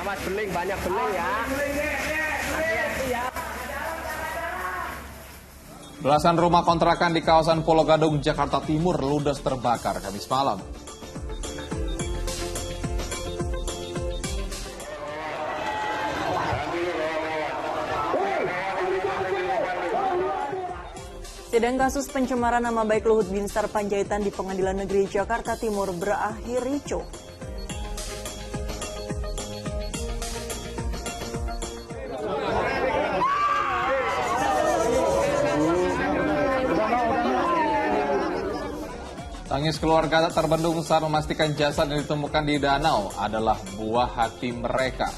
Awas beling, banyak beling ya. Hati-hati ya. Belasan rumah kontrakan di kawasan Pulau Gadung, Jakarta Timur ludes terbakar Kamis malam. Sidang kasus pencemaran nama baik Luhut Binsar Panjaitan di Pengadilan Negeri Jakarta Timur berakhir ricuh. Tangis keluarga terbendung saat memastikan jasad yang ditemukan di danau adalah buah hati mereka.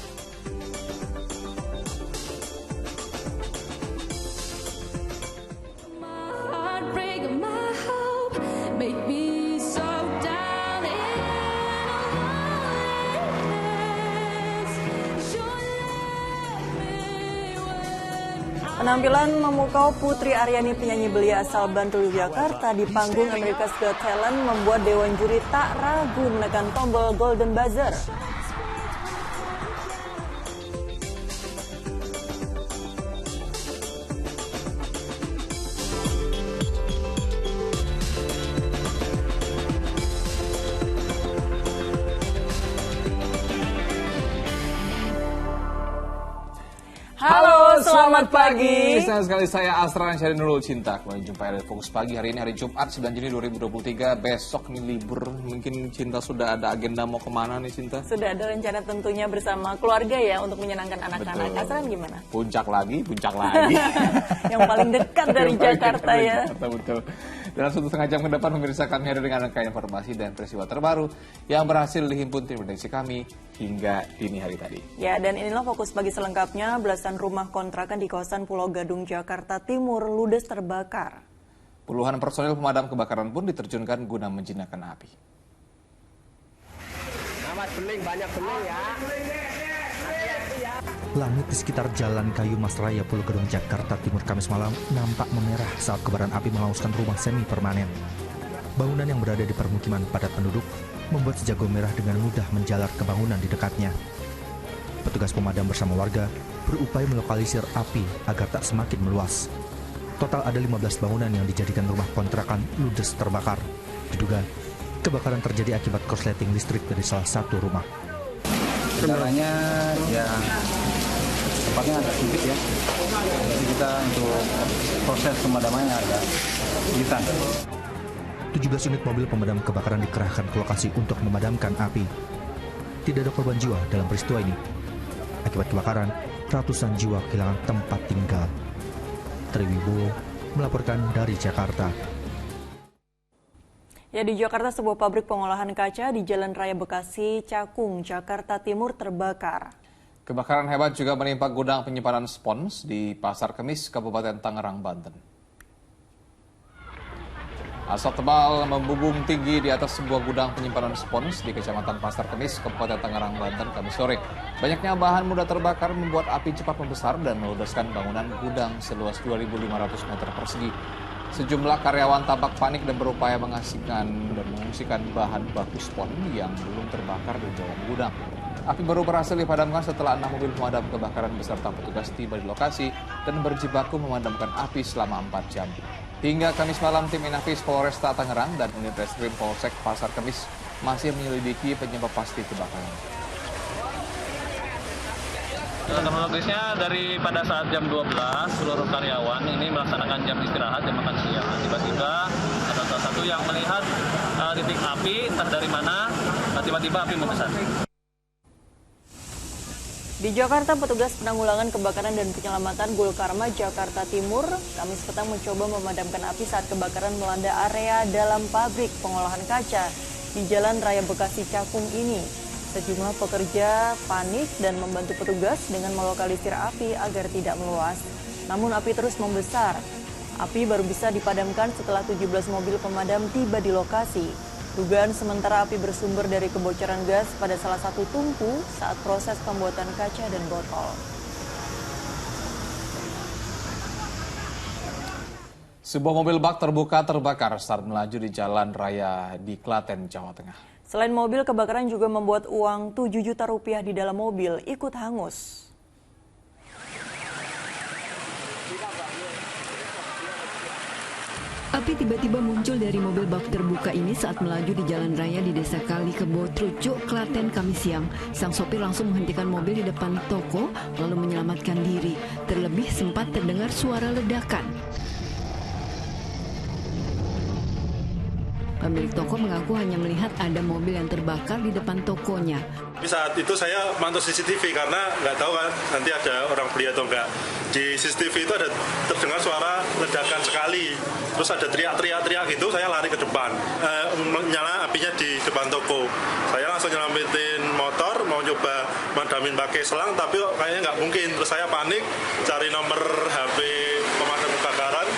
Penampilan memukau Putri Aryani penyanyi belia asal Bantul, Jakarta di panggung America's Got Talent membuat dewan juri tak ragu menekan tombol Golden Buzzer. Halo, selamat pagi. Senang sekali saya Astra Syari Nurul Cinta. Kembali jumpa di Fokus Pagi hari ini hari Jumat 9 Juni 2023. Besok nih libur. Mungkin Cinta sudah ada agenda mau kemana nih Cinta? Sudah ada rencana tentunya bersama keluarga ya untuk menyenangkan anak-anak. Asran gimana? Puncak lagi. Yang paling dekat dari Jakarta ya. Betul. Dalam 1,5 jam ke depan pemirsa kami hadir dengan rangkaian informasi dan peristiwa terbaru yang berhasil dihimpun tim redaksi kami hingga dini hari tadi. Ya, dan inilah Fokus Pagi selengkapnya. Belasan rumah kontrakan di kawasan Pulau Gadung, Jakarta Timur ludes terbakar. Puluhan personil pemadam kebakaran pun diterjunkan guna menjinakkan api. Awas beling, banyak beling ya. Hati-hati ya. Langit di sekitar Jalan Kayu Mas Raya, Pulau Gadung, Jakarta Timur Kamis malam nampak memerah saat kobaran api menghanguskan rumah semi permanen. Bangunan yang berada di permukiman padat penduduk membuat si jago merah dengan mudah menjalar ke bangunan di dekatnya. Petugas pemadam bersama warga berupaya melokalisir api agar tak semakin meluas. Total ada 15 bangunan yang dijadikan rumah kontrakan ludes terbakar. Diduga kebakaran terjadi akibat korsleting listrik dari salah satu rumah. Kendalanya ya tempatnya agak sempit ya. Jadi kita untuk proses pemadamannya agak kesulitan. 17 unit mobil pemadam kebakaran dikerahkan ke lokasi untuk memadamkan api. Tidak ada korban jiwa dalam peristiwa ini. Akibat kebakaran, ratusan jiwa kehilangan tempat tinggal. Triwibowo melaporkan dari Jakarta. Ya, di Jakarta sebuah pabrik pengolahan kaca di Jalan Raya Bekasi, Cakung, Jakarta Timur terbakar. Kebakaran hebat juga menimpa gudang penyimpanan spons di Pasar Kemis, Kabupaten Tangerang, Banten. Asap tebal membumbung tinggi di atas sebuah gudang penyimpanan spons di Kecamatan Pasar Kemis, Kabupaten Tangerang, Banten, Kamis sore. Banyaknya bahan mudah terbakar membuat api cepat membesar dan meludeskan bangunan gudang seluas 2.500 meter persegi. Sejumlah karyawan tampak panik dan berupaya mengungsikan bahan baku spon yang belum terbakar di dalam gudang. Api baru berhasil dipadamkan setelah 6 mobil pemadam kebakaran beserta petugas tiba di lokasi dan berjibaku memadamkan api selama 4 jam. Hingga Kamis malam, tim Inafis Polresta Tangerang dan unit reskrim Polsek Pasar Kemis masih menyelidiki penyebab pasti kebakaran. Kronologisnya pada saat jam 12, seluruh karyawan ini melaksanakan jam istirahat, jam makan siang. Tiba-tiba ada salah satu yang melihat titik api, entah dari mana, tiba-tiba api membesar. Di Jakarta, petugas penanggulangan kebakaran dan penyelamatan Gulkarma Jakarta Timur Kamis petang mencoba memadamkan api saat kebakaran melanda area dalam pabrik pengolahan kaca di Jalan Raya Bekasi Cakung ini. Sejumlah pekerja panik dan membantu petugas dengan melokalisir api agar tidak meluas. Namun api terus membesar. Api baru bisa dipadamkan setelah 17 mobil pemadam tiba di lokasi. Dugaan sementara api bersumber dari kebocoran gas pada salah satu tungku saat proses pembuatan kaca dan botol. Sebuah mobil bak terbuka terbakar saat melaju di jalan raya di Klaten, Jawa Tengah. Selain mobil, kebakaran juga membuat uang 7 juta rupiah di dalam mobil ikut hangus. Api tiba-tiba muncul dari mobil bak terbuka ini saat melaju di jalan raya di Desa Kali Kebo, Trucuk, Klaten, Kamis siang. Sang sopir langsung menghentikan mobil di depan toko lalu menyelamatkan diri. Terlebih sempat terdengar suara ledakan. Pemilik toko mengaku hanya melihat ada mobil yang terbakar di depan tokonya. Di saat itu saya mantau CCTV karena nggak tahu kan nanti ada orang beli atau enggak. Di CCTV itu ada terdengar suara ledakan sekali. Terus ada teriak-teriak gitu, saya lari ke depan. Menyala apinya di depan toko. Saya langsung nyelamatin motor, mau coba madamin pakai selang, tapi kayaknya nggak mungkin. Terus saya panik, cari nomor HP pemadam kebakaran.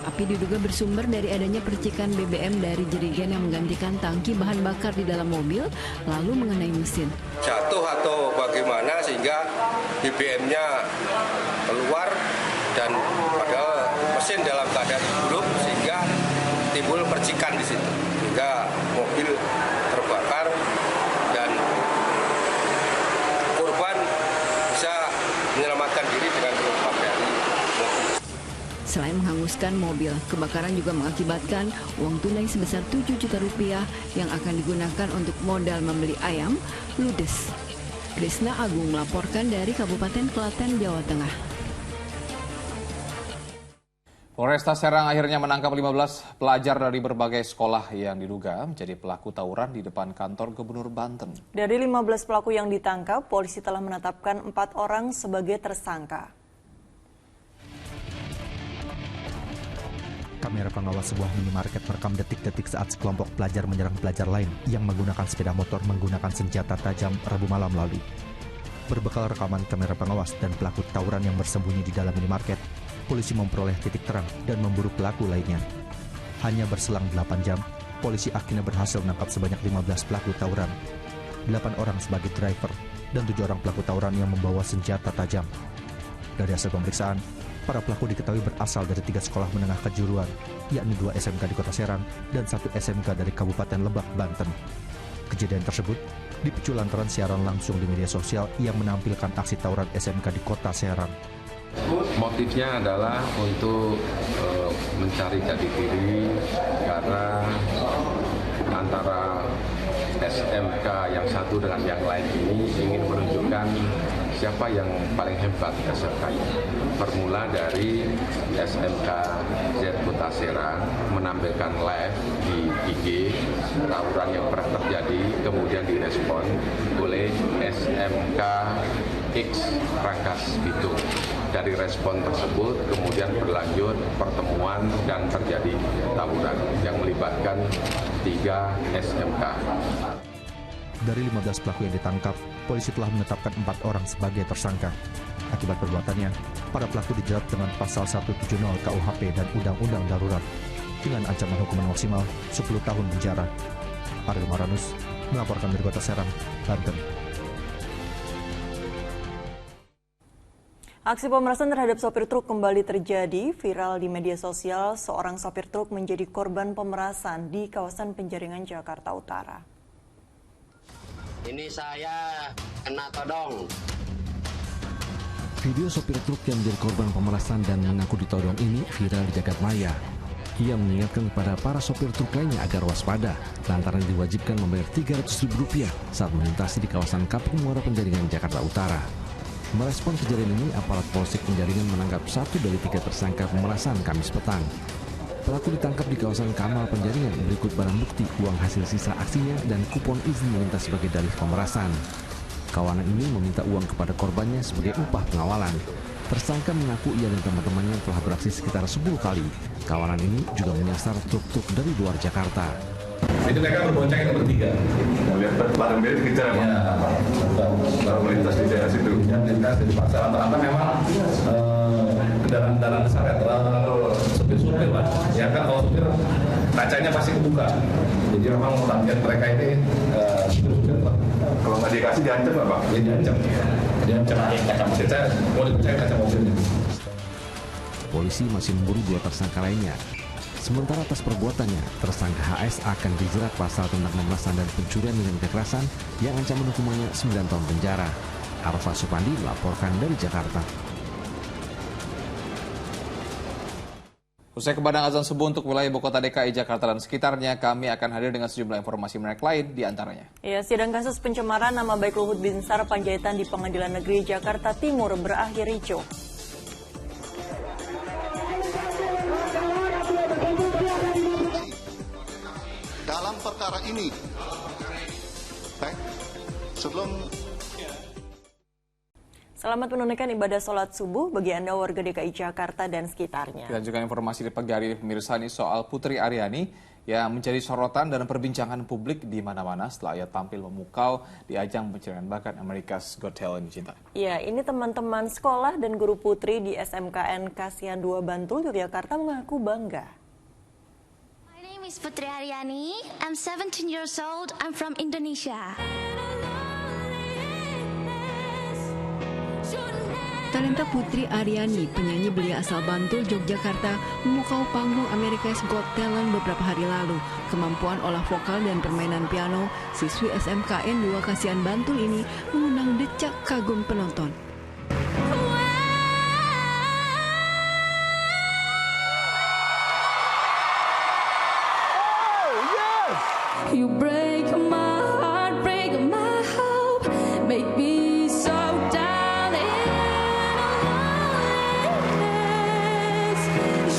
Api diduga bersumber dari adanya percikan BBM dari jerigen yang menggantikan tangki bahan bakar di dalam mobil, lalu mengenai mesin. Jatuh atau bagaimana sehingga BBM-nya keluar dan padahal mesin dalam keadaan buruk sehingga timbul percikan di situ. Sehingga mobil terbakar dan korban bisa menyelamatkan diri dengan melompat dari mobil. Selain menghanguskan mobil, kebakaran juga mengakibatkan uang tunai sebesar 7 juta rupiah yang akan digunakan untuk modal membeli ayam ludes. Krisna Agung melaporkan dari Kabupaten Klaten, Jawa Tengah. Polresta Serang akhirnya menangkap 15 pelajar dari berbagai sekolah yang diduga menjadi pelaku tawuran di depan kantor Gubernur Banten. Dari 15 pelaku yang ditangkap, polisi telah menetapkan 4 orang sebagai tersangka. Kamera pengawas sebuah minimarket merekam detik-detik saat sekelompok pelajar menyerang pelajar lain yang menggunakan sepeda motor menggunakan senjata tajam Rabu malam lalu. Berbekal rekaman kamera pengawas dan pelaku tawuran yang bersembunyi di dalam minimarket, polisi memperoleh titik terang dan memburu pelaku lainnya. Hanya berselang 8 jam, polisi akhirnya berhasil menangkap sebanyak 15 pelaku tawuran. 8 orang sebagai driver dan 7 orang pelaku tawuran yang membawa senjata tajam. Dari hasil pemeriksaan, para pelaku diketahui berasal dari 3 sekolah menengah kejuruan, yakni 2 SMK di Kota Serang dan 1 SMK dari Kabupaten Lebak, Banten. Kejadian tersebut dipicu lantaran siaran langsung di media sosial yang menampilkan aksi tawuran SMK di Kota Serang. Motifnya adalah untuk mencari jati diri karena antara SMK yang satu dengan yang lain ini ingin menunjukkan siapa yang paling hebat SMK-nya. Bermula dari SMK Z Kota Serang menampilkan live di IG tawuran yang pernah terjadi, kemudian direspon oleh SMK X Rangkas Bitung. Dari respon tersebut kemudian berlanjut pertemuan dan terjadi tawuran yang melibatkan 3 SMK. Dari 15 pelaku yang ditangkap, polisi telah menetapkan 4 orang sebagai tersangka. Akibat perbuatannya, para pelaku dijerat dengan pasal 170 KUHP dan Undang-Undang Darurat dengan ancaman hukuman maksimal 10 tahun penjara. Ariel Maranus melaporkan dari Kota Serang, Banten. Aksi pemerasan terhadap sopir truk kembali terjadi. Viral di media sosial, seorang sopir truk menjadi korban pemerasan di kawasan Penjaringan, Jakarta Utara. Ini saya kena todong. Video sopir truk yang menjadi korban pemerasan dan mengaku ditodong ini viral di jagat maya. Ia mengingatkan kepada para sopir truk lainnya agar waspada lantaran diwajibkan membayar Rp300.000 saat melintasi di kawasan Kapuk Muara Penjaringan, Jakarta Utara. Merespon kejadian ini, aparat Polsek Penjaringan menangkap 1 dari 3 tersangka pemerasan Kamis petang. Pelaku ditangkap di kawasan Kamal Penjaringan berikut barang bukti, uang hasil sisa aksinya, dan kupon izin melintas sebagai dalih pemerasan. Kawanan ini meminta uang kepada korbannya sebagai upah pengawalan. Tersangka mengaku ia dan teman-temannya telah beraksi sekitar 10 kali. Kawanan ini juga menyasar truk-truk dari luar Jakarta. Itu mereka berboncengan bertiga. Melihat barang beli dikejar ya, baru melintas di daerah situ. Yang melintas di pasar rata-rata memang kendaraan besar ya, supir-supir lah. Ya kan kalau supir kacanya pasti kebuka. Jadi memang target mereka ini supir-supir lah. Kalau nggak dikasih diancam nggak Pak? Ya diancam. Diancam kaca mobil. Mau dipercaya kaca mobilnya. Polisi masih memburu 2 tersangka lainnya. Sementara atas perbuatannya, tersangka HS akan dijerat pasal tentang pemerasan dan pencurian dengan kekerasan yang ancaman hukumannya 9 tahun penjara. Arfa Supandi melaporkan dari Jakarta. Usai kebadang azan subuh untuk wilayah ibu kota DKI Jakarta dan sekitarnya, kami akan hadir dengan sejumlah informasi menarik lain di antaranya. Ya, sidang kasus pencemaran nama baik Luhut Binsar Panjaitan di Pengadilan Negeri Jakarta Timur berakhir ricuh. Dalam perkara ini, Selamat menunaikan ibadah sholat subuh bagi Anda warga DKI Jakarta dan sekitarnya. Kita juga informasi di pagi hari pemirsa ini soal Putri Aryani yang menjadi sorotan dan perbincangan publik di mana-mana setelah ia tampil memukau di ajang pencarian bakat America's Got Talent, Cinta. Ya, ini teman-teman sekolah dan guru Putri di SMKN Kasihan 2 Bantul, Yogyakarta mengaku bangga. My name is Putri Aryani. I'm 17 years old. I'm from Indonesia. Talenta Putri Aryani, penyanyi belia asal Bantul, Yogyakarta, memukau panggung America's Got Talent beberapa hari lalu. Kemampuan olah vokal dan permainan piano siswi SMKN 2 Kasihan Bantul ini mengundang decak kagum penonton. You break my heart, break my hope, make me so down in loneliness.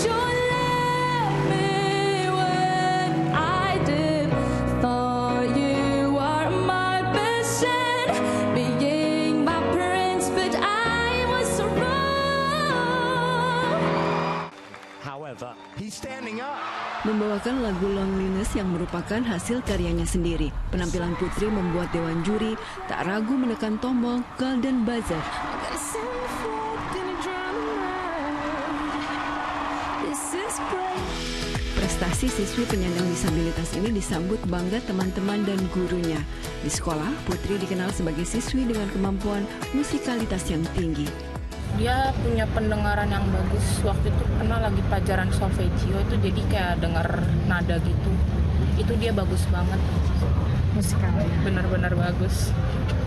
You left me when I did, thought you were my best friend, being my prince, but I was so wrong. However, he's standing up. Membawakan lagu Loneliness yang merupakan hasil karyanya sendiri. Penampilan Putri membuat dewan juri tak ragu menekan tombol Golden Buzzer. Prestasi siswi penyandang disabilitas ini disambut bangga teman-teman dan gurunya. Di sekolah, Putri dikenal sebagai siswi dengan kemampuan musikalitas yang tinggi. Dia punya pendengaran yang bagus. Waktu itu pernah lagi pelajaran solfeggio itu jadi kayak dengar nada gitu. Itu dia bagus banget. Musikalnya benar-benar bagus.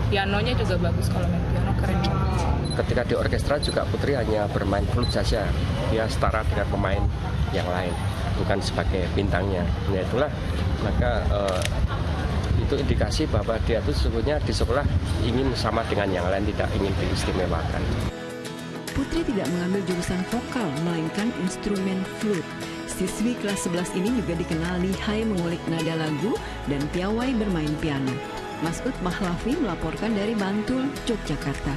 Pianonya juga bagus, kalau main piano keren banget. Ketika di orkestra juga Putri hanya bermain flute saja. Dia setara dengan pemain yang lain, bukan sebagai bintangnya. Nah itulah, maka itu indikasi bahwa dia itu sesungguhnya di sekolah ingin sama dengan yang lain, tidak ingin diistimewakan. Putri tidak mengambil jurusan vokal, melainkan instrumen flute. Siswi kelas 11 ini juga dikenal lihai mengulik nada lagu dan piawai bermain piano. Masud Mahlafi melaporkan dari Bantul, Yogyakarta.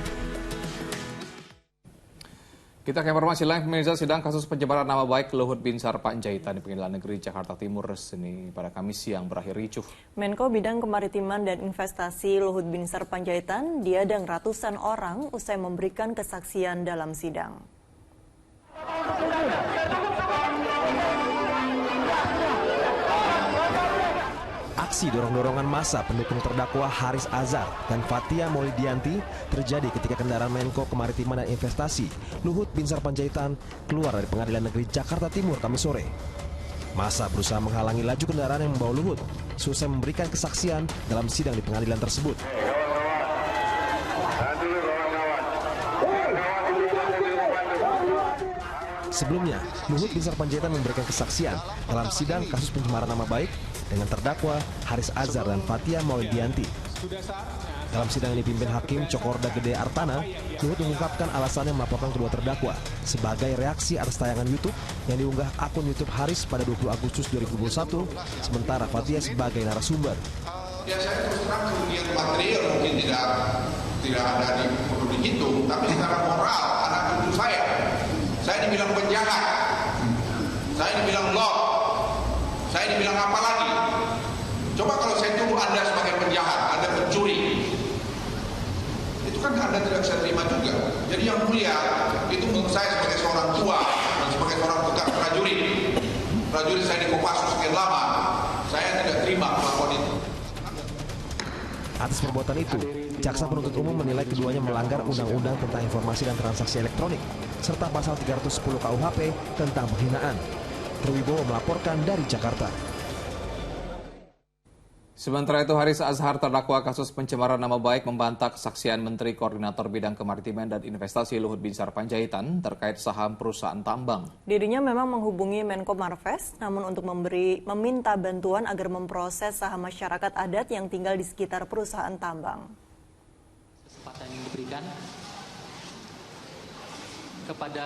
Kita ke informasi lain, pemirsa. Sidang kasus pencemaran nama baik Luhut Binsar Panjaitan di Pengadilan Negeri Jakarta Timur Senin pada Kamis siang berakhir ricuh. Menko Bidang Kemaritiman dan Investasi Luhut Binsar Panjaitan diadang ratusan orang usai memberikan kesaksian dalam sidang. Aksi dorong-dorongan massa pendukung terdakwa Haris Azhar dan Fathia Maulidianti terjadi ketika kendaraan Menko Kemaritiman dan Investasi Luhut Binsar Panjaitan keluar dari Pengadilan Negeri Jakarta Timur Kamis sore. Massa berusaha menghalangi laju kendaraan yang membawa Luhut selesai memberikan kesaksian dalam sidang di pengadilan tersebut. Sebelumnya, Luhut Binsar Panjaitan memberikan kesaksian dalam sidang kasus pencemaran nama baik dengan terdakwa Haris Azhar dan Fathia Maulidianti. Dalam sidang ini dipimpin Hakim Cokorda Gede Artana, Luhut mengungkapkan alasannya melaporkan kedua terdakwa sebagai reaksi atas tayangan YouTube yang diunggah akun YouTube Haris pada 20 Agustus 2021, sementara Fathia sebagai narasumber. Ya saya terus terang kerugian material mungkin tidak ada perlu dihitung, tapi secara moral anak cucu saya dibilang penjahat, saya dibilang lord, saya dibilang apa lagi? Coba kalau saya tuduh Anda sebagai penjahat, Anda pencuri, itu kan Anda tidak bisa terima juga. Jadi yang mulia, itu menurut saya sebagai seorang tua dan sebagai seorang bekas prajurit saya di Kopassus sekian lama, saya tidak terima kelakuan itu. Atas perbuatan itu, jaksa penuntut umum menilai keduanya melanggar Undang-Undang tentang Informasi dan Transaksi Elektronik serta pasal 310 KUHP tentang penghinaan. Triwibowo melaporkan dari Jakarta. Sementara itu, Haris Azhar, terdakwa kasus pencemaran nama baik, membantah kesaksian Menteri Koordinator Bidang Kemaritiman dan Investasi Luhut Binsar Panjaitan terkait saham perusahaan tambang. Dirinya memang menghubungi Menko Marves, namun untuk meminta bantuan agar memproses saham masyarakat adat yang tinggal di sekitar perusahaan tambang. Kesempatan yang diberikan kepada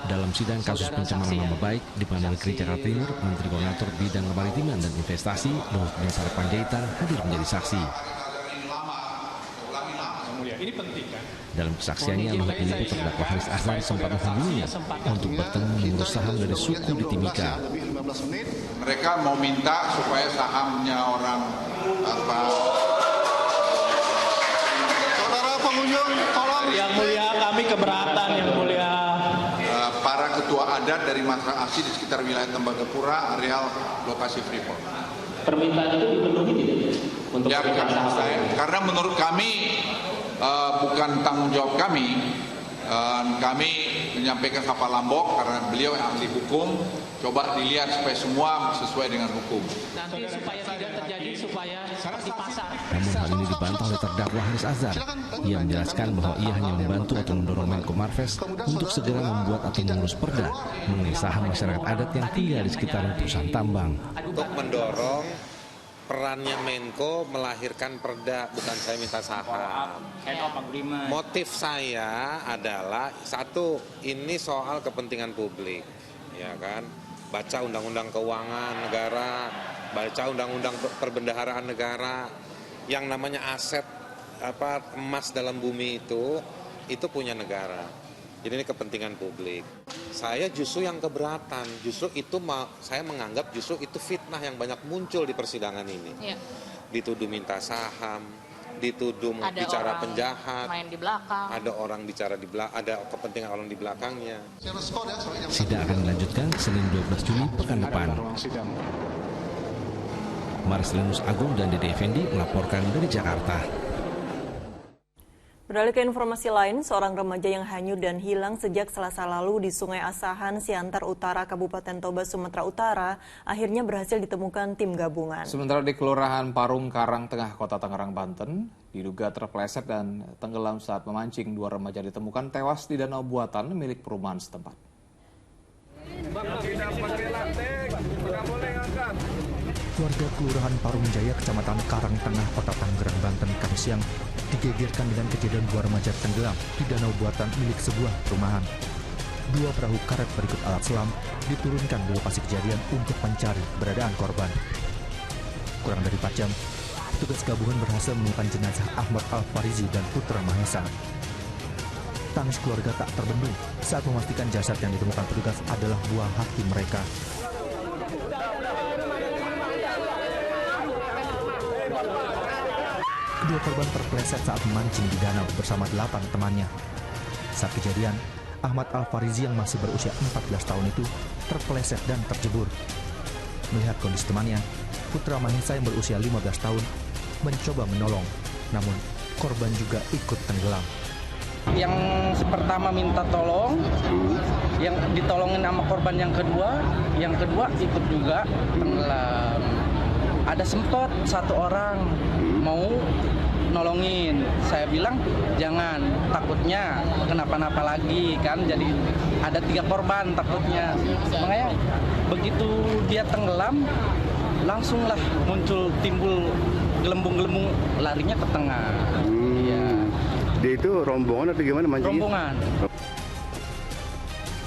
dalam sidang kasus pencemaran nama baik di Pengadilan Negeri Jakarta Timur, Menteri Koordinator Bidang Kemaritiman dan Investasi Luhut Binsar Panjaitan hadir menjadi saksi. ini penting kan? Dalam kesaksiannya, Luhut menyebut terdakwa Haris Azhar sempat menghubunginya untuk bertemu mengurus saham dari suku di Timika. Mereka mau minta supaya sahamnya orang saudara pengunjung, tolong. Yang mulia, kami keberatan yang mulia. Para ketua adat dari masyarakat asli di sekitar wilayah Tembagapura, areal lokasi Freeport. Permintaan itu dipenuhi tidak? Untuk ya, karena menurut kami bukan tanggung jawab kami. Kami menyampaikan Pak Lambok karena beliau yang ahli hukum. Coba dilihat supaya semua sesuai dengan hukum. Nanti supaya tidak terjadi supaya seperti pasar. Namun hal ini dibantah oleh terdakwa Haris Azhar. Ia menjelaskan bahwa ia hanya membantu atau mendorong Menko Marves untuk segera membuat atau mengurus perda mengenai saham masyarakat adat yang tinggal di sekitaran perusahaan tambang. Untuk mendorong perannya Menko melahirkan perda, bukan saya minta saham. Motif saya adalah satu, ini soal kepentingan publik, ya kan? Baca Undang-Undang Keuangan Negara, baca Undang-Undang Perbendaharaan Negara, yang namanya aset emas dalam bumi itu punya negara. Jadi ini kepentingan publik. Saya justru yang keberatan, justru itu saya menganggap justru itu fitnah yang banyak muncul di persidangan ini. Ya. Dituduh minta saham, dituduh bicara penjahat, main di belakang. Ada orang bicara di belakang, ada kepentingan orang di belakangnya. Sidang akan dilanjutkan Senin 12 Juli pekan depan. Marcelinus Agung dan Dede Effendi melaporkan dari Jakarta. Beralih ke informasi lain, seorang remaja yang hanyut dan hilang sejak Selasa lalu di Sungai Asahan, Siantar Utara, Kabupaten Toba, Sumatera Utara, akhirnya berhasil ditemukan tim gabungan. Sementara di Kelurahan Parung Karang Tengah, Kota Tangerang, Banten, diduga terpeleset dan tenggelam saat memancing, dua remaja ditemukan tewas di danau buatan milik perumahan setempat. Warga Kelurahan Parung Jaya, Kecamatan Karang Tengah, Kota Tangerang, Banten, Kamis siang digegerkan dengan kejadian dua remaja tenggelam di danau buatan milik sebuah perumahan. Dua perahu karet berikut alat selam diturunkan di lokasi kejadian untuk mencari keberadaan korban. Kurang dari 4 jam, petugas gabungan berhasil menemukan jenazah Ahmad Al-Farizi dan Putra Mahesa. Tangis keluarga tak terbendung saat memastikan jasad yang ditemukan petugas adalah buah hati mereka. Kedua korban terpeleset saat memancing di danau bersama 8 temannya. Saat kejadian, Ahmad Al-Farizi yang masih berusia 14 tahun itu terpeleset dan terjebur. Melihat kondisi temannya, Putra Mahesa yang berusia 15 tahun mencoba menolong, namun korban juga ikut tenggelam. Yang pertama minta tolong, yang ditolongin sama korban yang kedua ikut juga tenggelam. Ada sempat satu orang mau nolongin, saya bilang jangan, takutnya kenapa-napa lagi kan, jadi ada 3 korban takutnya. Makanya begitu dia tenggelam, langsunglah timbul gelembung-gelembung, larinya ke tengah. Iya. Dia itu rombongan atau gimana mancingnya? Rombongan.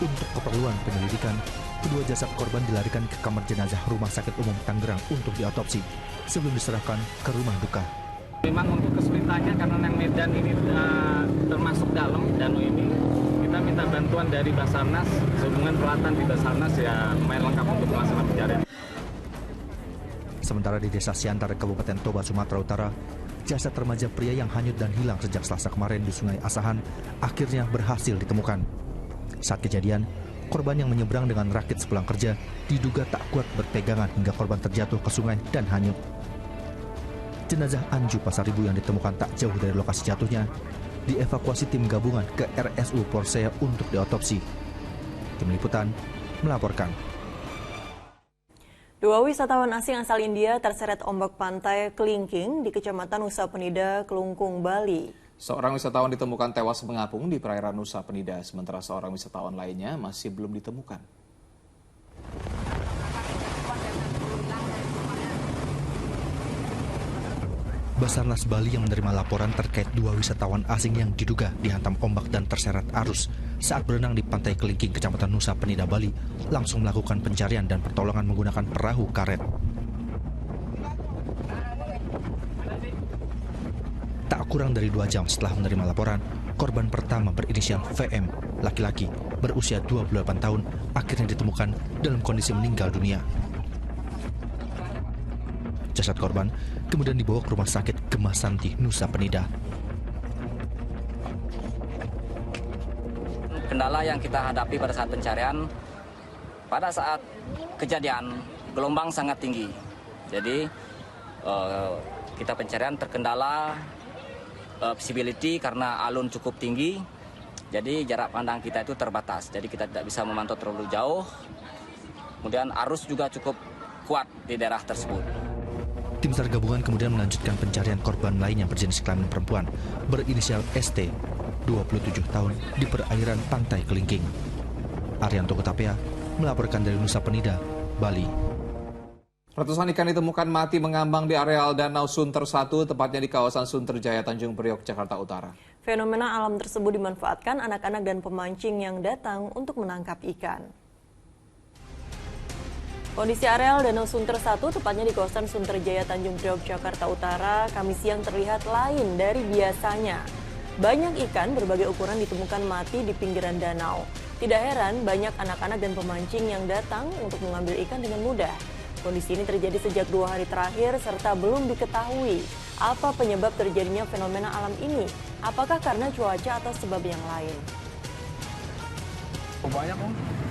Untuk keperluan penyelidikan, kedua jasad korban dilarikan ke kamar jenazah Rumah Sakit Umum Tangerang untuk diotopsi sebelum diserahkan ke rumah duka. Memang untuk kesulitannya karena yang Medan ini termasuk dalam danau ini, kita minta bantuan dari Basarnas, sehubungan peralatan di Basarnas ya lumayan lengkap untuk melaksanakan pencarian. Sementara di Desa Siantar, Kabupaten Toba, Sumatera Utara, jasad remaja pria yang hanyut dan hilang sejak Selasa kemarin di Sungai Asahan akhirnya berhasil ditemukan. Saat kejadian, korban yang menyeberang dengan rakit sepulang kerja diduga tak kuat berpegangan hingga korban terjatuh ke sungai dan hanyut. Jenazah Anju Pasaribu yang ditemukan tak jauh dari lokasi jatuhnya dievakuasi tim gabungan ke RSU Porsea untuk diotopsi. Tim Liputan melaporkan. Dua wisatawan asing asal India terseret ombak pantai Kelingking di Kecamatan Nusa Penida, Kelungkung, Bali. Seorang wisatawan ditemukan tewas mengapung di perairan Nusa Penida, sementara seorang wisatawan lainnya masih belum ditemukan. Basarnas Bali yang menerima laporan terkait dua wisatawan asing yang diduga dihantam ombak dan terseret arus saat berenang di Pantai Kelingking, Kecamatan Nusa Penida, Bali, langsung melakukan pencarian dan pertolongan menggunakan perahu karet. Tak kurang dari 2 jam setelah menerima laporan, korban pertama berinisial VM, laki-laki, berusia 28 tahun, akhirnya ditemukan dalam kondisi meninggal dunia. Jasad korban kemudian dibawa ke Rumah Sakit Gemasanti, Nusa Penida. Kendala yang kita hadapi pada saat pencarian, pada saat kejadian gelombang sangat tinggi. Jadi kita pencarian terkendala visibility karena alun cukup tinggi. Jadi jarak pandang kita itu terbatas. Jadi kita tidak bisa memantau terlalu jauh. Kemudian arus juga cukup kuat di daerah tersebut. Tim SAR gabungan kemudian melanjutkan pencarian korban lain yang berjenis kelamin perempuan berinisial ST, 27 tahun, di perairan Pantai Kelingking. Arianto Kutapea melaporkan dari Nusa Penida, Bali. Ratusan ikan ditemukan mati mengambang di areal Danau Sunter 1, tepatnya di kawasan Sunterjaya, Tanjung Priok, Jakarta Utara. Fenomena alam tersebut dimanfaatkan anak-anak dan pemancing yang datang untuk menangkap ikan. Kondisi areal Danau Sunter 1, tepatnya di kawasan Sunterjaya, Tanjung Priok, Jakarta Utara, Kamis siang terlihat lain dari biasanya. Banyak ikan berbagai ukuran ditemukan mati di pinggiran danau. Tidak heran banyak anak-anak dan pemancing yang datang untuk mengambil ikan dengan mudah. Kondisi ini terjadi sejak 2 hari terakhir serta belum diketahui apa penyebab terjadinya fenomena alam ini. Apakah karena cuaca atau sebab yang lain? Banyak, Om.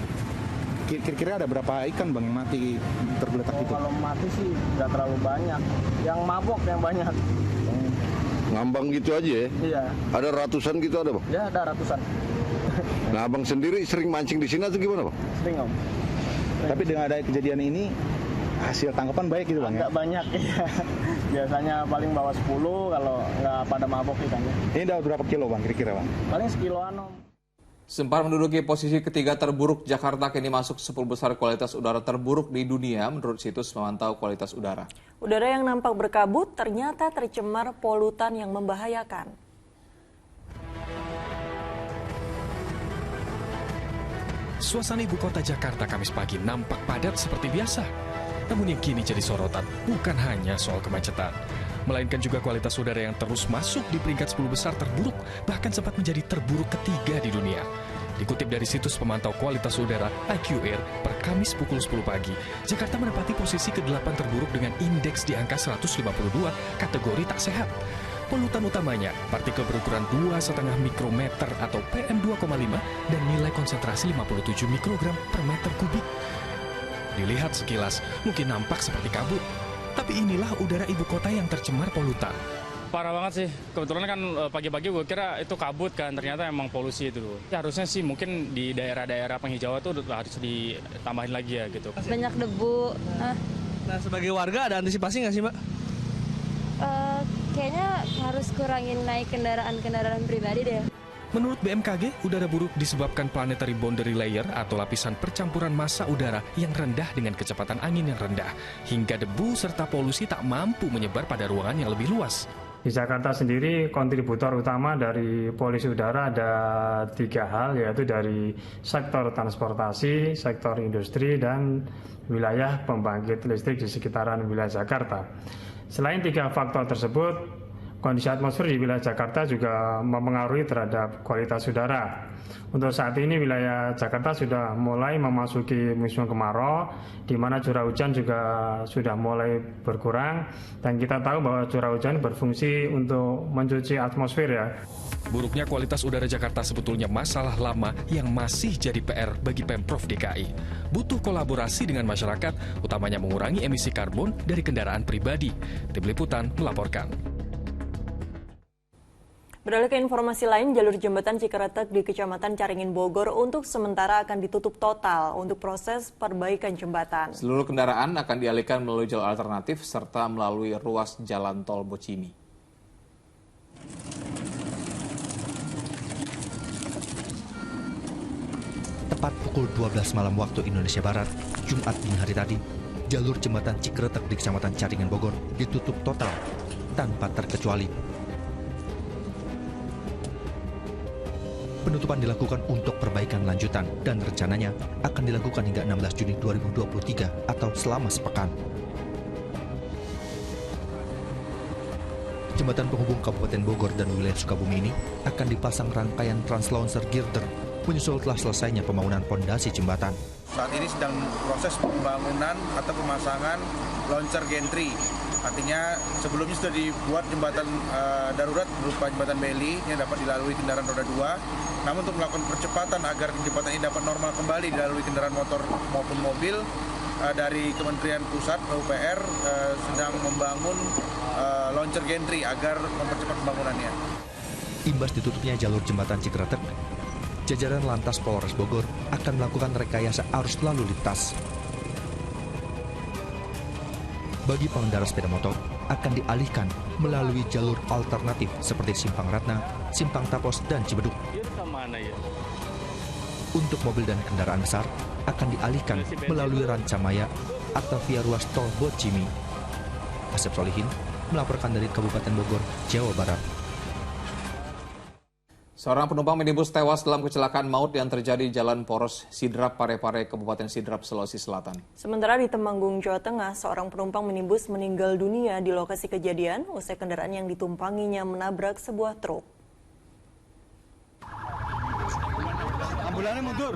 Kira-kira ada berapa ikan, Bang, yang mati tergeletak itu? Kalau mati sih nggak terlalu banyak. Yang mabok yang banyak. Ngambang gitu aja ya? Iya. Ada ratusan gitu ada, Bang? Ya, ada ratusan. Nah, Abang sendiri sering mancing di sini atau gimana, Bang? Sering, Om. Tapi dengan ada kejadian ini, hasil tangkapan baik gitu, Bang? Nggak banyak, iya. Biasanya paling bawa 10 kalau nggak pada mabok ikannya. Ini dapat berapa kilo, Bang, kira-kira, Bang? Paling sekiloan, Om. Sempat menduduki posisi ketiga terburuk, Jakarta kini masuk 10 besar kualitas udara terburuk di dunia menurut situs memantau kualitas udara. Udara yang nampak berkabut ternyata tercemar polutan yang membahayakan. Suasana ibu kota Jakarta Kamis pagi nampak padat seperti biasa. Namun yang kini jadi sorotan bukan hanya soal kemacetan, melainkan juga kualitas udara yang terus masuk di peringkat 10 besar terburuk, bahkan sempat menjadi terburuk ketiga di dunia. Dikutip dari situs pemantau kualitas udara IQair per Kamis pukul 10 pagi, Jakarta menempati posisi ke-8 terburuk dengan indeks di angka 152 kategori tak sehat. Polutan utamanya partikel berukuran 2,5 mikrometer atau PM2,5 dan nilai konsentrasi 57 mikrogram per meter kubik. Dilihat sekilas mungkin nampak seperti kabut, tapi inilah udara ibu kota yang tercemar polutan. Parah banget sih, kebetulan kan pagi-pagi gue kira itu kabut kan, ternyata emang polusi itu. Ya, harusnya sih mungkin di daerah-daerah penghijauan tuh harus ditambahin lagi ya gitu. Banyak debu. Nah, sebagai warga ada antisipasi nggak sih, Mbak? Kayaknya harus kurangin naik kendaraan pribadi deh. Menurut BMKG, udara buruk disebabkan planetary boundary layer atau lapisan percampuran massa udara yang rendah dengan kecepatan angin yang rendah, hingga debu serta polusi tak mampu menyebar pada ruangan yang lebih luas. Di Jakarta sendiri, kontributor utama dari polusi udara ada 3 hal, yaitu dari sektor transportasi, sektor industri, dan wilayah pembangkit listrik di sekitaran wilayah Jakarta. Selain 3 faktor tersebut, kondisi atmosfer di wilayah Jakarta juga mempengaruhi terhadap kualitas udara. Untuk saat ini wilayah Jakarta sudah mulai memasuki musim kemarau, di mana curah hujan juga sudah mulai berkurang, dan kita tahu bahwa curah hujan berfungsi untuk mencuci atmosfer ya. Buruknya kualitas udara Jakarta sebetulnya masalah lama yang masih jadi PR bagi Pemprov DKI. Butuh kolaborasi dengan masyarakat, utamanya mengurangi emisi karbon dari kendaraan pribadi. Tim Liputan melaporkan. Beralih ke informasi lain, jalur jembatan Cikeretek di Kecamatan Caringin Bogor untuk sementara akan ditutup total untuk proses perbaikan jembatan. Seluruh kendaraan akan dialihkan melalui jalur alternatif serta melalui ruas jalan tol Bocimi. Tepat pukul 12 malam waktu Indonesia Barat, Jumat dini hari tadi, jalur jembatan Cikeretek di Kecamatan Caringin Bogor ditutup total tanpa terkecuali. Penutupan dilakukan untuk perbaikan lanjutan dan rencananya akan dilakukan hingga 16 Juni 2023 atau selama sepekan. Jembatan penghubung Kabupaten Bogor dan wilayah Sukabumi ini akan dipasang rangkaian translauncher girder menyusul telah selesainya pembangunan pondasi jembatan. Saat ini sedang proses pembangunan atau pemasangan launcher gantry. Artinya sebelumnya sudah dibuat jembatan darurat berupa jembatan Beli yang dapat dilalui kendaraan roda 2. Namun untuk melakukan percepatan agar jembatan ini dapat normal kembali dilalui kendaraan motor maupun mobil, dari Kementerian Pusat PUPR sedang membangun launcher gantry agar mempercepat pembangunannya. Imbas ditutupnya jalur jembatan Cikeretek, jajaran Lantas Polres Bogor akan melakukan rekayasa arus lalu lintas. Bagi pengendara sepeda motor akan dialihkan melalui jalur alternatif seperti Simpang Ratna, Simpang Tapos, dan Cibeduk. Untuk mobil dan kendaraan besar akan dialihkan melalui Rancamaya atau via ruas tol Bocimi. Asep Solihin melaporkan dari Kabupaten Bogor, Jawa Barat. Seorang penumpang minibus tewas dalam kecelakaan maut yang terjadi di Jalan Poros Sidrap, Parepare, Kabupaten Sidrap, Sulawesi Selatan. Sementara di Temanggung, Jawa Tengah, seorang penumpang minibus meninggal dunia di lokasi kejadian usai kendaraan yang ditumpanginya menabrak sebuah truk. Ambulannya mundur.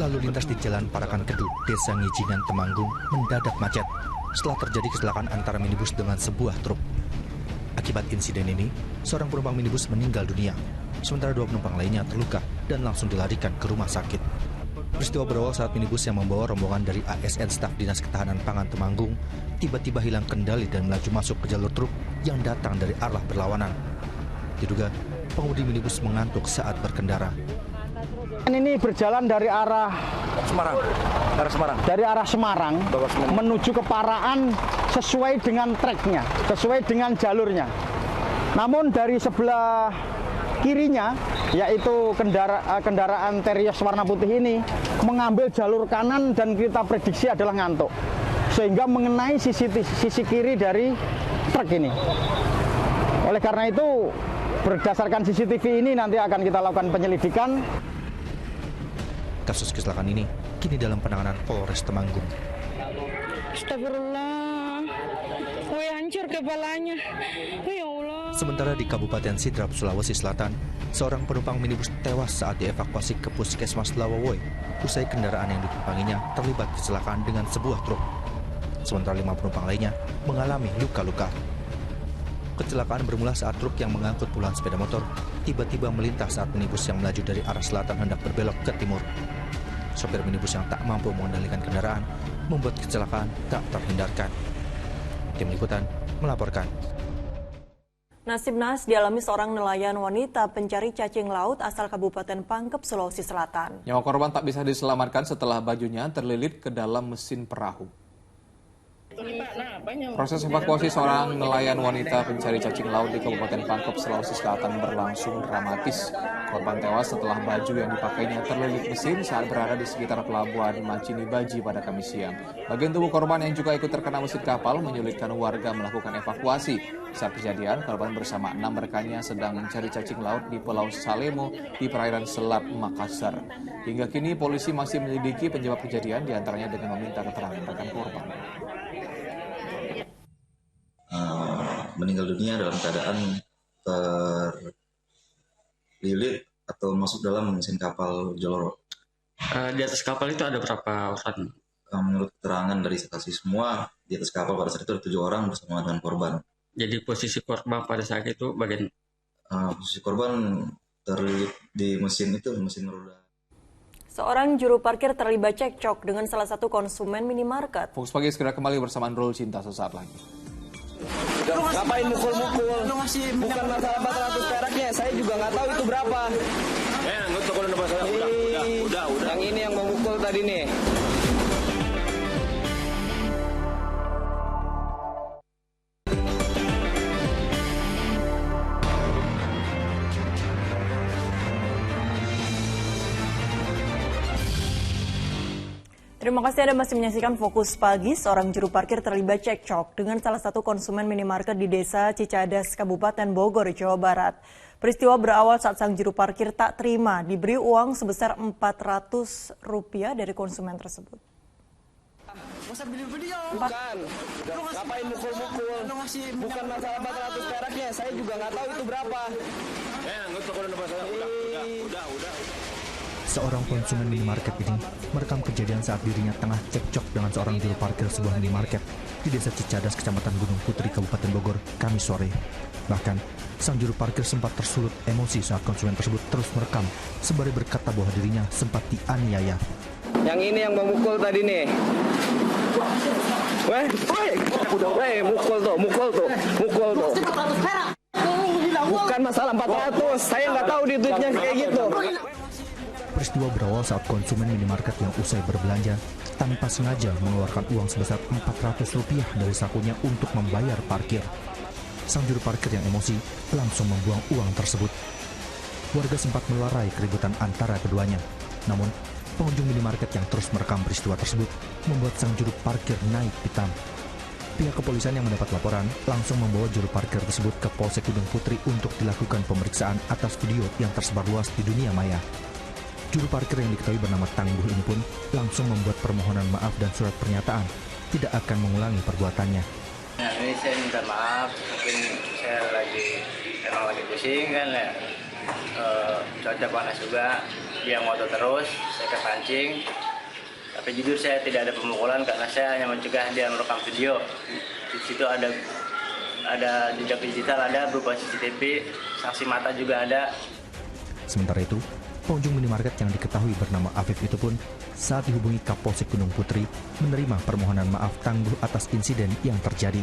Lalu lintas di Jalan Parakan Kedu, Desa Ngijinan, Temanggung mendadak macet setelah terjadi kecelakaan antara minibus dengan sebuah truk. Akibat insiden ini, seorang penumpang minibus meninggal dunia, sementara 2 penumpang lainnya terluka dan langsung dilarikan ke rumah sakit. Peristiwa berawal saat minibus yang membawa rombongan dari ASN Staf Dinas Ketahanan Pangan Temanggung tiba-tiba hilang kendali dan melaju masuk ke jalur truk yang datang dari arah berlawanan. Diduga, pengemudi minibus mengantuk saat berkendara. Ini berjalan dari arah Semarang. Dari arah Semarang menuju ke Paraan sesuai dengan treknya, sesuai dengan jalurnya. Namun dari sebelah kirinya, yaitu kendaraan Terios warna putih ini mengambil jalur kanan dan kita prediksi adalah ngantuk, sehingga mengenai sisi kiri dari truk ini. Oleh karena itu, berdasarkan CCTV ini nanti akan kita lakukan penyelidikan. Kasus kecelakaan ini kini dalam penanganan Polres Temanggung. Astagfirullah, hancur kepalanya. Ya Allah. Sementara di Kabupaten Sidrap, Sulawesi Selatan, seorang penumpang minibus tewas saat dievakuasi ke Puskesmas Lawawoi usai kendaraan yang ditumpanginya terlibat kecelakaan dengan sebuah truk. Sementara 5 penumpang lainnya mengalami luka-luka. Kecelakaan bermula saat truk yang mengangkut puluhan sepeda motor tiba-tiba melintas saat minibus yang melaju dari arah selatan hendak berbelok ke timur. Sopir minibus yang tak mampu mengendalikan kendaraan membuat kecelakaan tak terhindarkan. Tim Liputan melaporkan. Nasib naas dialami seorang nelayan wanita pencari cacing laut asal Kabupaten Pangkep, Sulawesi Selatan. Nyawa korban tak bisa diselamatkan setelah bajunya terlilit ke dalam mesin perahu. Proses evakuasi seorang nelayan wanita pencari cacing laut di Kabupaten Pangkep, Sulawesi Selatan berlangsung dramatis. Korban tewas setelah baju yang dipakainya terlilit mesin saat berada di sekitar pelabuhan Macini Baji pada Kamis siang. Bagian tubuh korban yang juga ikut terkena mesin kapal menyulitkan warga melakukan evakuasi. Saat kejadian, korban bersama 6 rekannya sedang mencari cacing laut di Pulau Salemo di perairan Selat Makassar. Hingga kini polisi masih menyelidiki penyebab kejadian, diantaranya dengan meminta keterangan rekan korban. Meninggal dunia dalam keadaan terlilit atau masuk dalam mesin kapal Joloro. Di atas kapal itu ada berapa orang? Menurut keterangan dari saksi semua, di atas kapal pada saat itu ada 7 orang bersama dengan korban. Jadi posisi korban pada saat itu bagian? Posisi korban terlilit di mesin roda. Seorang juru parkir terlibat cekcok dengan salah satu konsumen minimarket. Fokus Pagi segera kembali bersama Nurul Cinta sesaat lagi. Ngapain mukul-mukul? Bukan masalah 400 peraknya, saya juga nggak tahu itu berapa. Udah. Yang ini yang memukul tadi nih. Terima kasih Anda masih menyaksikan Fokus Pagi. Seorang juru parkir terlibat cekcok dengan salah satu konsumen minimarket di Desa Cicadas, Kabupaten Bogor, Jawa Barat. Peristiwa berawal saat sang juru parkir tak terima diberi uang sebesar Rp400 dari konsumen tersebut. Bukan. Ngapain mukul-mukul? Bukan masalah 400 peraknya, saya juga nggak tahu itu berapa. Udah. Seorang konsumen minimarket ini merekam kejadian saat dirinya tengah cekcok dengan seorang juru parkir sebuah minimarket di Desa Cicadas, Kecamatan Gunung Putri, Kabupaten Bogor, Kamis sore. Bahkan, sang juru parkir sempat tersulut emosi saat konsumen tersebut terus merekam, sembari berkata bahwa dirinya sempat dianiaya. Yang ini yang memukul tadi nih. Mukul tuh. Bukan masalah 400, saya nggak tahu di tweetnya kayak gitu. Peristiwa berawal saat konsumen minimarket yang usai berbelanja tanpa sengaja mengeluarkan uang sebesar Rp400 dari sakunya untuk membayar parkir. Sang juru parkir yang emosi langsung membuang uang tersebut. Warga sempat melerai keributan antara keduanya. Namun, pengunjung minimarket yang terus merekam peristiwa tersebut membuat sang juru parkir naik pitam. Pihak kepolisian yang mendapat laporan langsung membawa juru parkir tersebut ke Polsek Gunung Putri untuk dilakukan pemeriksaan atas video yang tersebar luas di dunia maya. Juru parkir yang diketahui bernama Tangguh ini pun langsung membuat permohonan maaf dan surat pernyataan tidak akan mengulangi perbuatannya. Nah, ini saya minta maaf, mungkin saya emang lagi pusing kan ya, cuaca panas juga, dia moto terus, saya kepancing. Tapi jujur saya tidak ada pemukulan karena saya hanya mencegah dia merekam video. Di situ ada jejak digital, ada berupa CCTV, saksi mata juga ada. Sementara itu, pengunjung minimarket yang diketahui bernama Afif itu pun saat dihubungi Kapolsek Gunung Putri menerima permohonan maaf Tangguh atas insiden yang terjadi.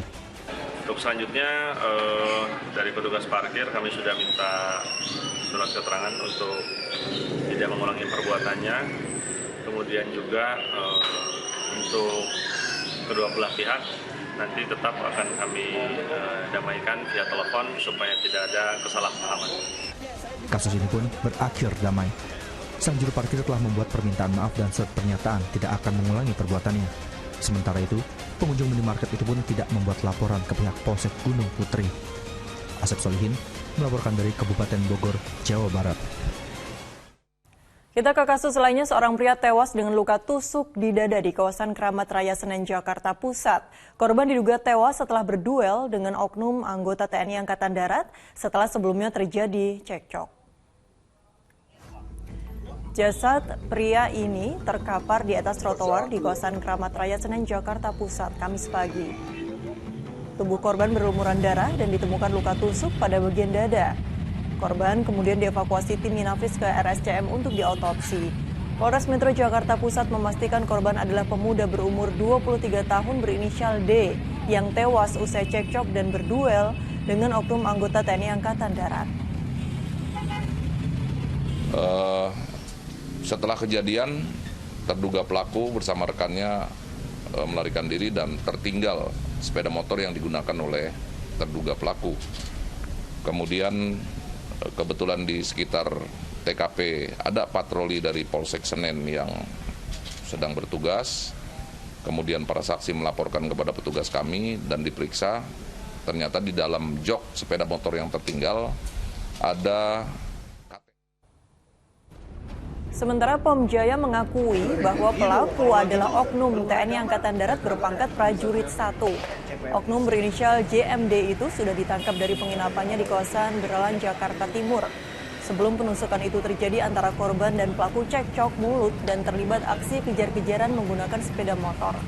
Untuk selanjutnya dari petugas parkir kami sudah minta surat keterangan untuk tidak mengulangi perbuatannya. Kemudian juga untuk kedua belah pihak nanti tetap akan kami damaikan via telepon supaya tidak ada kesalahpahaman. Kasus ini pun berakhir damai. Sang juru parkir telah membuat permintaan maaf dan surat pernyataan tidak akan mengulangi perbuatannya. Sementara itu, pengunjung minimarket itu pun tidak membuat laporan ke pihak Polsek Gunung Putri. Asep Solihin melaporkan dari Kabupaten Bogor, Jawa Barat. Kita ke kasus lainnya, seorang pria tewas dengan luka tusuk di dada di kawasan Keramat Raya Senen, Jakarta Pusat. Korban diduga tewas setelah berduel dengan oknum anggota TNI Angkatan Darat setelah sebelumnya terjadi cekcok. Jasad pria ini terkapar di atas trotoar di kawasan Keramat Raya Senen, Jakarta Pusat, Kamis pagi. Tubuh korban berlumuran darah dan ditemukan luka tusuk pada bagian dada. Korban kemudian dievakuasi tim Inafis ke RSCM untuk diotopsi. Polres Metro Jakarta Pusat memastikan korban adalah pemuda berumur 23 tahun berinisial D yang tewas usai cekcok dan berduel dengan oknum anggota TNI Angkatan Darat. Setelah kejadian, terduga pelaku bersama rekannya melarikan diri dan tertinggal sepeda motor yang digunakan oleh terduga pelaku. Kemudian kebetulan di sekitar TKP ada patroli dari Polsek Senen yang sedang bertugas. Kemudian para saksi melaporkan kepada petugas kami dan diperiksa. Ternyata di dalam jok sepeda motor yang tertinggal ada. Sementara Pom Jaya mengakui bahwa pelaku adalah oknum TNI Angkatan Darat berpangkat prajurit 1. Oknum berinisial JMD itu sudah ditangkap dari penginapannya di kawasan Beralan, Jakarta Timur. Sebelum penusukan itu terjadi antara korban dan pelaku cekcok mulut dan terlibat aksi kejar-kejaran menggunakan sepeda motor.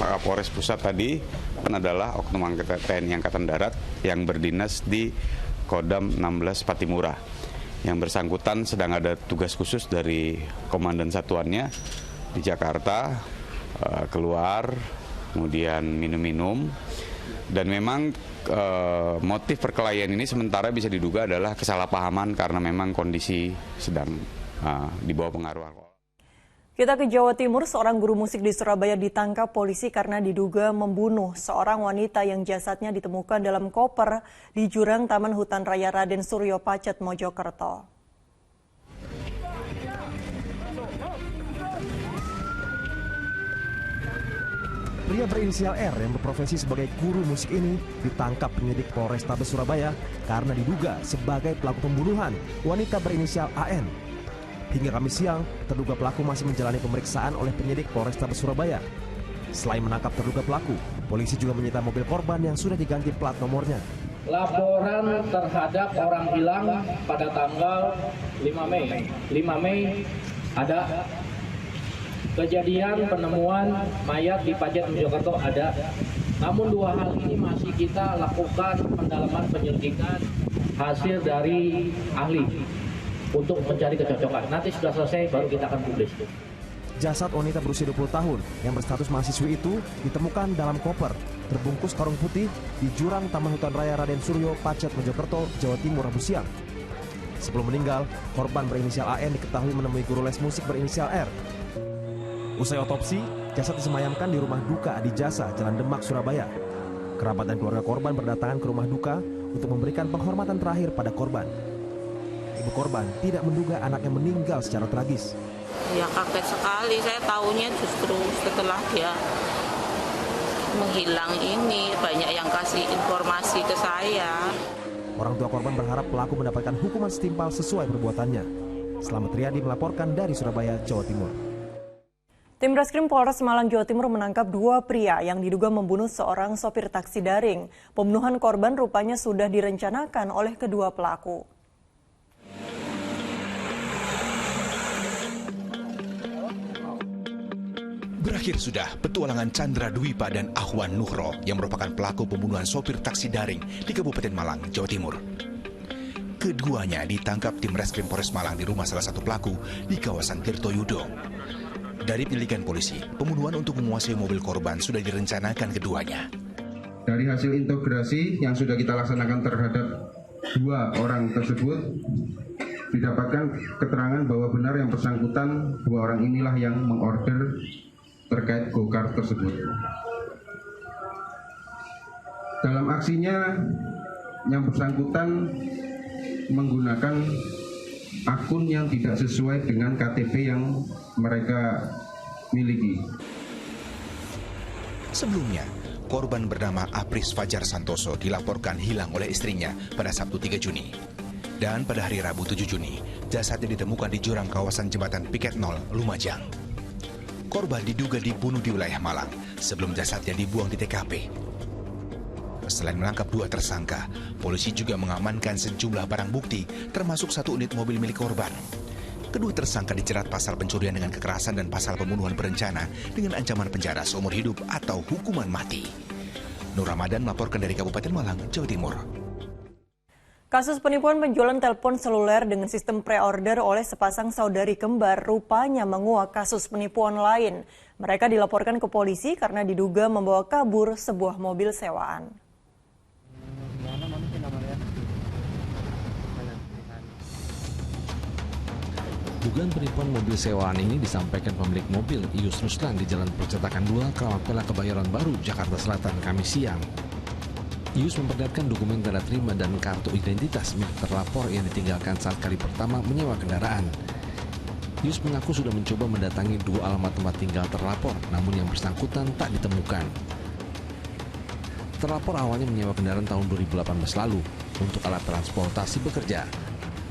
Pak Kapolres Pusat tadi adalah oknum TNI Angkatan Darat yang berdinas di Kodam 16 Patimura. Yang bersangkutan sedang ada tugas khusus dari komandan satuannya di Jakarta, keluar kemudian minum-minum, dan memang motif perkelahian ini sementara bisa diduga adalah kesalahpahaman karena memang kondisi sedang di bawah pengaruh alkohol. Kita ke Jawa Timur, seorang guru musik di Surabaya ditangkap polisi karena diduga membunuh seorang wanita yang jasadnya ditemukan dalam koper di jurang Taman Hutan Raya Raden Suryo Pacet, Mojokerto. Pria berinisial R yang berprofesi sebagai guru musik ini ditangkap penyidik Polrestabes Surabaya karena diduga sebagai pelaku pembunuhan wanita berinisial AN. Hingga Kamis siang, terduga pelaku masih menjalani pemeriksaan oleh penyidik Polrestabes Surabaya. Selain menangkap terduga pelaku, polisi juga menyita mobil korban yang sudah diganti plat nomornya. Laporan terhadap orang hilang pada tanggal 5 Mei. 5 Mei ada kejadian penemuan mayat di Pacet, Mojokerto ada. Namun dua hal ini masih kita lakukan pendalaman penyelidikan hasil dari ahli untuk mencari kecocokan. Nanti sudah selesai baru kita akan publis. Jasad wanita berusia 20 tahun yang berstatus mahasiswi itu ditemukan dalam koper terbungkus karung putih di jurang Taman Hutan Raya Raden Suryo Pacet, Mojokerto, Jawa Timur, Rabu siang. Sebelum meninggal, korban berinisial AN diketahui menemui guru les musik berinisial R. Usai otopsi, jasad disemayamkan di rumah duka Adi Jasa, Jalan Demak, Surabaya. Kerabat dan keluarga korban berdatangan ke rumah duka untuk memberikan penghormatan terakhir pada korban. Ibu korban tidak menduga anaknya meninggal secara tragis. Ya kaget sekali, saya tahunya justru setelah dia menghilang ini, banyak yang kasih informasi ke saya. Orang tua korban berharap pelaku mendapatkan hukuman setimpal sesuai perbuatannya. Selamat Riyadi melaporkan dari Surabaya, Jawa Timur. Tim Reskrim Polres Malang, Jawa Timur menangkap dua pria yang diduga membunuh seorang sopir taksi daring. Pembunuhan korban rupanya sudah direncanakan oleh kedua pelaku. Berakhir sudah petualangan Chandra Dwipa dan Ahwan Nuhro yang merupakan pelaku pembunuhan sopir taksi daring di Kabupaten Malang, Jawa Timur. Keduanya ditangkap tim Reskrim Polres Malang di rumah salah satu pelaku di kawasan Tirtoyudo. Dari penyelidikan polisi, pembunuhan untuk menguasai mobil korban sudah direncanakan keduanya. Dari hasil integrasi yang sudah kita laksanakan terhadap dua orang tersebut, didapatkan keterangan bahwa benar yang bersangkutan dua orang inilah yang mengorder terkait go-kart tersebut. Dalam aksinya, yang bersangkutan menggunakan akun yang tidak sesuai dengan KTP yang mereka miliki. Sebelumnya, korban bernama Apris Fajar Santoso dilaporkan hilang oleh istrinya pada Sabtu 3 Juni. Dan pada hari Rabu 7 Juni, jasadnya ditemukan di jurang kawasan Jembatan Piket 0, Lumajang. Korban diduga dibunuh di wilayah Malang sebelum jasadnya dibuang di TKP. Selain menangkap dua tersangka, polisi juga mengamankan sejumlah barang bukti, termasuk satu unit mobil milik korban. Kedua tersangka dijerat pasal pencurian dengan kekerasan dan pasal pembunuhan berencana dengan ancaman penjara seumur hidup atau hukuman mati. Nur Ramadan melaporkan dari Kabupaten Malang, Jawa Timur. Kasus penipuan penjualan telepon seluler dengan sistem pre-order oleh sepasang saudari kembar rupanya menguak kasus penipuan lain. Mereka dilaporkan ke polisi karena diduga membawa kabur sebuah mobil sewaan. Dugaan penipuan mobil sewaan ini disampaikan pemilik mobil Ius Ruslan di Jalan Percetakan 2, Keramat Pela, Kebayoran Baru, Jakarta Selatan, Kamis siang. Ius memperlihatkan dokumen tanda terima dan kartu identitas milik terlapor yang ditinggalkan saat kali pertama menyewa kendaraan. Ius mengaku sudah mencoba mendatangi dua alamat tempat tinggal terlapor, namun yang bersangkutan tak ditemukan. Terlapor awalnya menyewa kendaraan tahun 2018 lalu untuk alat transportasi bekerja.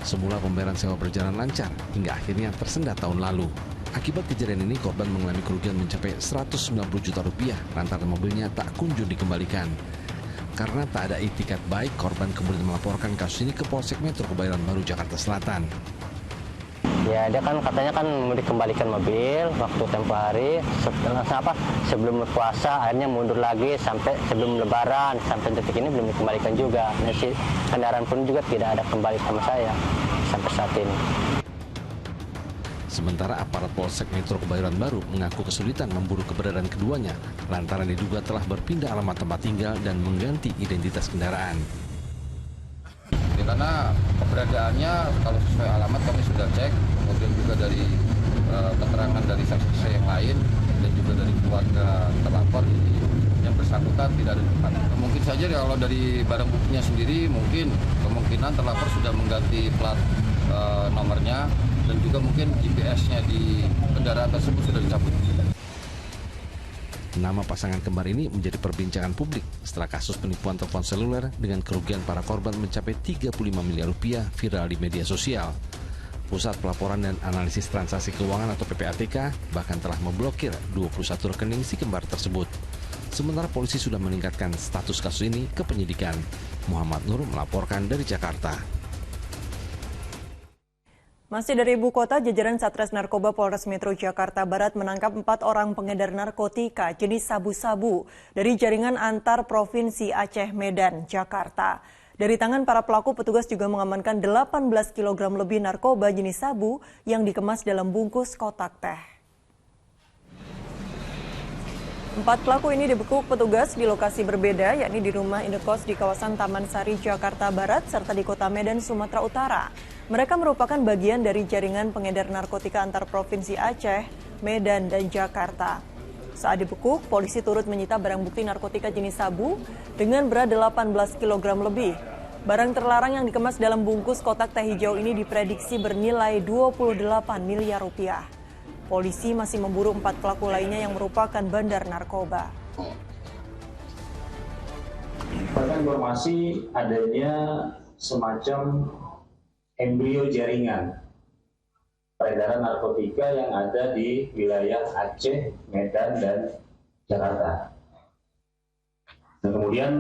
Semula pembayaran sewa berjalan lancar hingga akhirnya tersendat tahun lalu. Akibat kejadian ini korban mengalami kerugian mencapai 190 juta rupiah lantaran mobilnya tak kunjung dikembalikan. Karena tak ada itikat baik, korban kemudian melaporkan kasus ini ke Polsek Metro Kebayoran Baru, Jakarta Selatan. Ya, dia kan katanya kan mau dikembalikan mobil waktu tempo hari sebelum puasa, akhirnya mundur lagi sampai sebelum lebaran, sampai detik ini belum dikembalikan juga. Nah, si kendaraan pun juga tidak ada kembali sama saya sampai saat ini. Sementara aparat Polsek Metro Kebayoran Baru mengaku kesulitan memburu keberadaan keduanya lantaran diduga telah berpindah alamat tempat tinggal dan mengganti identitas kendaraan. Ya, karena keberadaannya kalau sesuai alamat kami sudah cek, kemudian juga dari keterangan dari saksi yang lain dan juga dari keluarga terlapor yang bersangkutan tidak ada di tempat. Mungkin saja kalau dari barang buktinya sendiri mungkin kemungkinan terlapor sudah mengganti plat nomornya dan juga mungkin GPS-nya di kendaraan tersebut sudah dicabut. Nama pasangan kembar ini menjadi perbincangan publik setelah kasus penipuan telepon seluler dengan kerugian para korban mencapai 35 miliar rupiah viral di media sosial. Pusat Pelaporan dan Analisis Transaksi Keuangan atau PPATK bahkan telah memblokir 21 rekening si kembar tersebut. Sementara polisi sudah meningkatkan status kasus ini ke penyidikan. Muhammad Nur melaporkan dari Jakarta. Masih dari ibu kota, jajaran Satres Narkoba Polres Metro Jakarta Barat menangkap 4 orang pengedar narkotika jenis sabu-sabu dari jaringan antar provinsi Aceh, Medan, Jakarta. Dari tangan para pelaku, petugas juga mengamankan 18 kg lebih narkoba jenis sabu yang dikemas dalam bungkus kotak teh. 4 pelaku ini dibekuk petugas di lokasi berbeda, yakni di rumah indekos di kawasan Taman Sari, Jakarta Barat, serta di kota Medan, Sumatera Utara. Mereka merupakan bagian dari jaringan pengedar narkotika antar provinsi Aceh, Medan, dan Jakarta. Saat dibekuk, polisi turut menyita barang bukti narkotika jenis sabu dengan berat 18 kg lebih. Barang terlarang yang dikemas dalam bungkus kotak teh hijau ini diprediksi bernilai 28 miliar rupiah. Polisi masih memburu 4 pelaku lainnya yang merupakan bandar narkoba. Informasi adanya semacam embrio jaringan peredaran narkotika yang ada di wilayah Aceh, Medan, dan Jakarta. Dan kemudian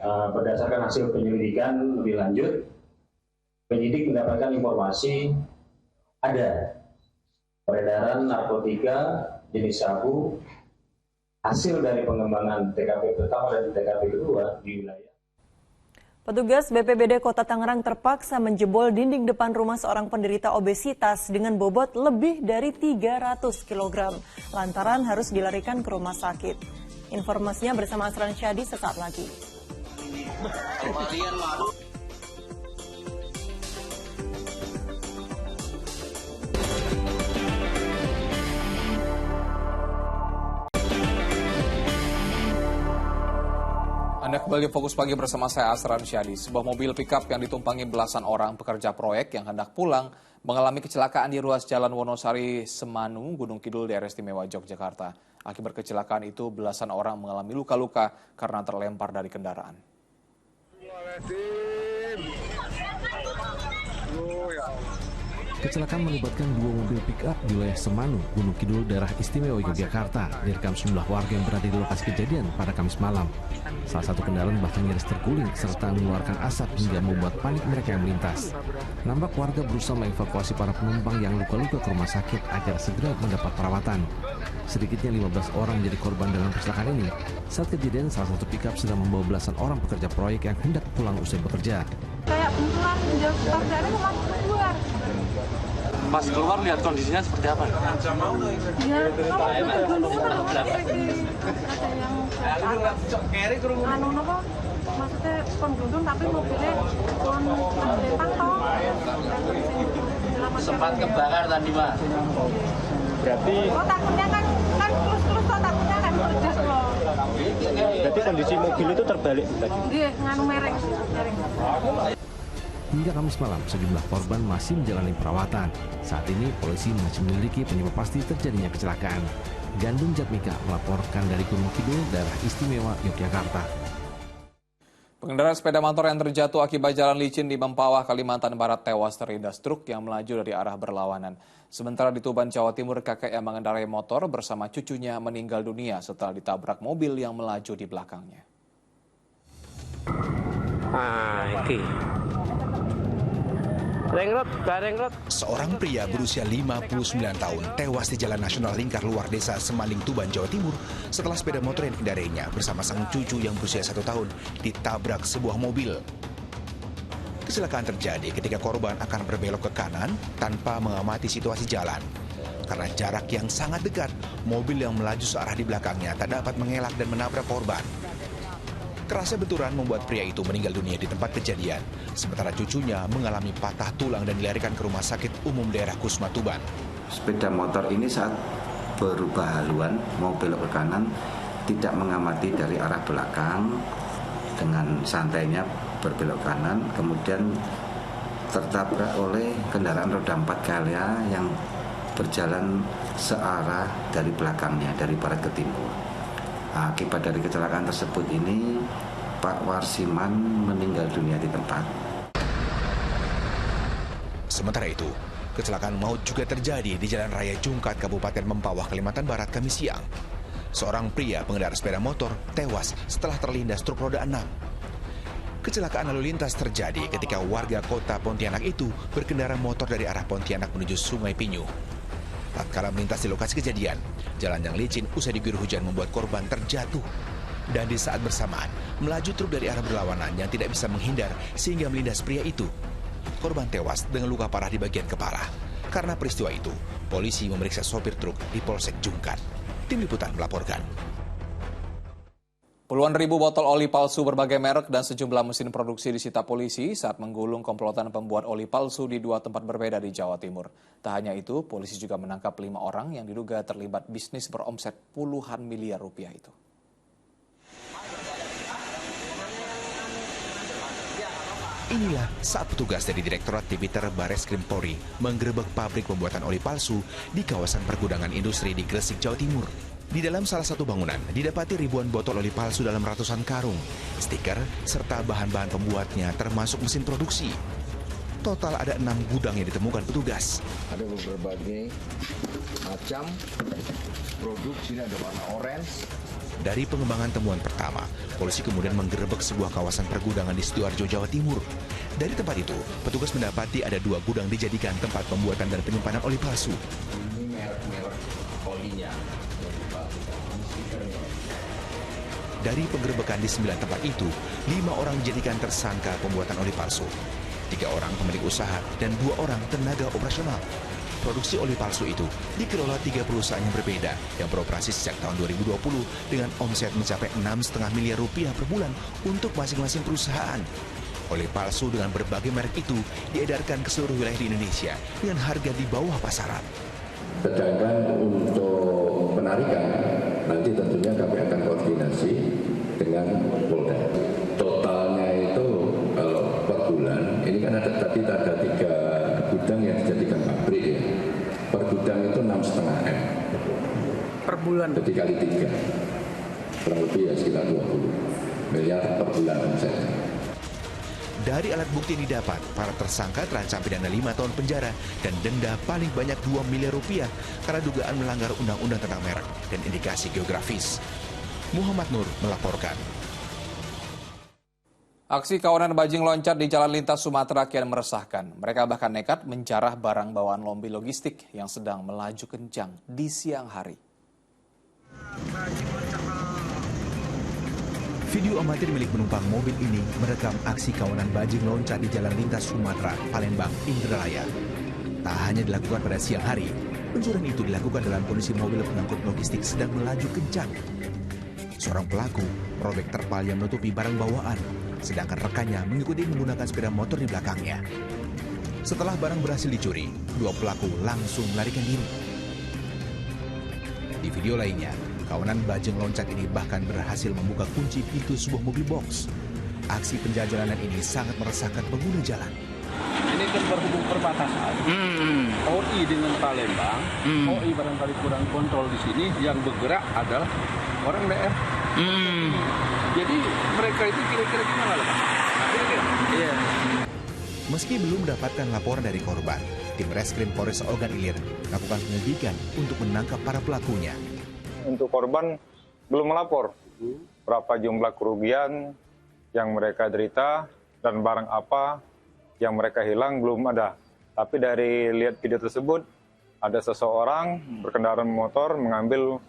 berdasarkan hasil penyelidikan lebih lanjut, penyidik mendapatkan informasi ada peredaran narkotika jenis sabu hasil dari pengembangan TKP pertama dan TKP kedua di wilayah. Petugas BPBD Kota Tangerang terpaksa menjebol dinding depan rumah seorang penderita obesitas dengan bobot lebih dari 300 kg lantaran harus dilarikan ke rumah sakit. Informasinya bersama Asran Syadi sesaat lagi. Anda kembali Fokus Pagi bersama saya Asran Syadi. Sebuah mobil pickup yang ditumpangi belasan orang pekerja proyek yang hendak pulang mengalami kecelakaan di ruas Jalan Wonosari, Semanu, Gunung Kidul, Daerah Istimewa Yogyakarta. Akibat kecelakaan itu, belasan orang mengalami luka-luka karena terlempar dari kendaraan. Kecelakaan melibatkan 2 mobil pick-up di wilayah Semanu, Gunung Kidul, Daerah Istimewa Yogyakarta, direkam sejumlah warga yang berada di lokasi kejadian pada Kamis malam. Salah satu kendaraan bahkan nyaris terguling serta mengeluarkan asap hingga membuat panik mereka yang melintas. Nampak warga berusaha mengevakuasi para penumpang yang luka-luka ke rumah sakit agar segera mendapat perawatan. Sedikitnya 15 orang menjadi korban dalam kecelakaan ini. Saat kejadian, salah satu pick-up sedang membawa belasan orang pekerja proyek yang hendak pulang usai bekerja. Kayak benturan, pekerjaannya mau masuk keluar. Pas keluar lihat kondisinya seperti apa? Ya, maksudnya penggunung tapi mobilnya lempang toh. Sempat kebakar tadi, Pak. Berarti takutnya kan kelus-kelus toh, takutnya kan meledak loh. Berarti kondisi mobil itu terbalik tadi. Iya, nganu mereng. Hingga Kamis malam, sejumlah korban masih menjalani perawatan. Saat ini, polisi masih menyelidiki penyebab pasti terjadinya kecelakaan. Gandung Jatmika melaporkan dari Gunung Kidul, Daerah Istimewa Yogyakarta. Pengendara sepeda motor yang terjatuh akibat jalan licin di Mempawah, Kalimantan Barat tewas terlindas truk yang melaju dari arah berlawanan. Sementara di Tuban, Jawa Timur, kakek yang mengendarai motor bersama cucunya meninggal dunia setelah ditabrak mobil yang melaju di belakangnya. Seorang pria berusia 59 tahun tewas di Jalan Nasional Lingkar Luar Desa Semaling, Tuban, Jawa Timur setelah sepeda motor yang dikendarainya bersama sang cucu yang berusia 1 tahun ditabrak sebuah mobil. Kecelakaan terjadi ketika korban akan berbelok ke kanan tanpa mengamati situasi jalan. Karena jarak yang sangat dekat, mobil yang melaju searah di belakangnya tak dapat mengelak dan menabrak korban. Kerasnya benturan membuat pria itu meninggal dunia di tempat kejadian, sementara cucunya mengalami patah tulang dan dilarikan ke rumah sakit umum daerah Kusma Tuban. Sepeda motor ini saat berubah haluan mau belok ke kanan, tidak mengamati dari arah belakang, dengan santainya berbelok kanan, kemudian tertabrak oleh kendaraan roda 4 Calya yang berjalan searah dari belakangnya, dari barat ke timur. Akibat dari kecelakaan tersebut ini, Pak Warsiman meninggal dunia di tempat. Sementara itu, kecelakaan maut juga terjadi di Jalan Raya Jungkat, Kabupaten Mempawah, Kalimantan Barat, Kamis siang. Seorang pria pengendara sepeda motor tewas setelah terlindas truk roda 6. Kecelakaan lalu lintas terjadi ketika warga kota Pontianak itu berkendara motor dari arah Pontianak menuju Sungai Pinyu. Tatkala melintas di lokasi kejadian, jalan yang licin usai diguyur hujan membuat korban terjatuh. Dan di saat bersamaan, melaju truk dari arah berlawanan yang tidak bisa menghindar sehingga melindas pria itu. Korban tewas dengan luka parah di bagian kepala. Karena peristiwa itu, polisi memeriksa sopir truk di Polsek Jungkat. Tim Liputan melaporkan. Puluhan ribu botol oli palsu berbagai merek dan sejumlah mesin produksi disita polisi saat menggulung komplotan pembuat oli palsu di 2 tempat berbeda di Jawa Timur. Tak hanya itu, polisi juga menangkap 5 orang yang diduga terlibat bisnis beromset puluhan miliar rupiah itu. Inilah saat petugas dari Direktorat Tipiter Bareskrim Polri menggerebek pabrik pembuatan oli palsu di kawasan pergudangan industri di Gresik, Jawa Timur. Di dalam salah satu bangunan, didapati ribuan botol oli palsu dalam ratusan karung, stiker, serta bahan-bahan pembuatnya termasuk mesin produksi. Total ada 6 gudang yang ditemukan petugas. Ada berbagai macam produk, sini ada warna orange. Dari pengembangan temuan pertama, polisi kemudian menggerebek sebuah kawasan pergudangan di Sidoarjo, Jawa Timur. Dari tempat itu, petugas mendapati ada 2 gudang dijadikan tempat pembuatan dan penyimpanan oli palsu. Ini merek-merek olinya. Dari penggerebekan di 9 tempat itu, 5 orang dijadikan tersangka pembuatan oli palsu. 3 orang pemilik usaha dan 2 orang tenaga operasional. Produksi oli palsu itu dikelola 3 perusahaan yang berbeda yang beroperasi sejak tahun 2020 dengan omset mencapai 6,5 miliar rupiah per bulan untuk masing-masing perusahaan. Oli palsu dengan berbagai merek itu diedarkan ke seluruh wilayah di Indonesia dengan harga di bawah pasaran. Sedangkan untuk penarikan, nanti tentunya kami akan koordinasi dengan Polda. Totalnya itu kalau per bulan, ini kan ada tadi ada 3 gudang yang dijadikan pabrik ya. Per gudang itu 6,5 M. Per bulan? Jadi kali 3. Kurang lebih ya sekitar 20 miliar per bulan omsetnya. Dari alat bukti yang didapat, para tersangka terancam pidana 5 tahun penjara dan denda paling banyak 2 miliar rupiah karena dugaan melanggar undang-undang tentang merek dan indikasi geografis. Muhammad Nur melaporkan. Aksi kawanan bajing loncat di jalan lintas Sumatera kian meresahkan. Mereka bahkan nekat menjarah barang bawaan lombi logistik yang sedang melaju kencang di siang hari. Video amatir milik penumpang mobil ini merekam aksi kawanan bajing loncat di jalan lintas Sumatera, Palembang, Indralaya. Tak hanya dilakukan pada siang hari, pencurian itu dilakukan dalam kondisi mobil pengangkut logistik sedang melaju kencang. Seorang pelaku merobek terpal yang menutupi barang bawaan, sedangkan rekannya mengikuti menggunakan sepeda motor di belakangnya. Setelah barang berhasil dicuri, 2 pelaku langsung melarikan diri. Di video lainnya, kawanan bajing loncat ini bahkan berhasil membuka kunci pintu sebuah mobil box. Aksi penjajalanan ini sangat meresahkan pengguna jalan. Ini kan berhubung perbatasan, OI dengan Palembang, OI barangkali kurang kontrol di sini, yang bergerak adalah orang daerah. Jadi mereka itu kira-kira gimana lah Pak? Iya. Meski belum mendapatkan laporan dari korban, tim Reskrim Polres Ogan Ilir melakukan penyelidikan untuk menangkap para pelakunya. Untuk korban belum melapor berapa jumlah kerugian yang mereka derita dan barang apa yang mereka hilang belum ada. Tapi dari lihat video tersebut, ada seseorang berkendaraan motor mengambil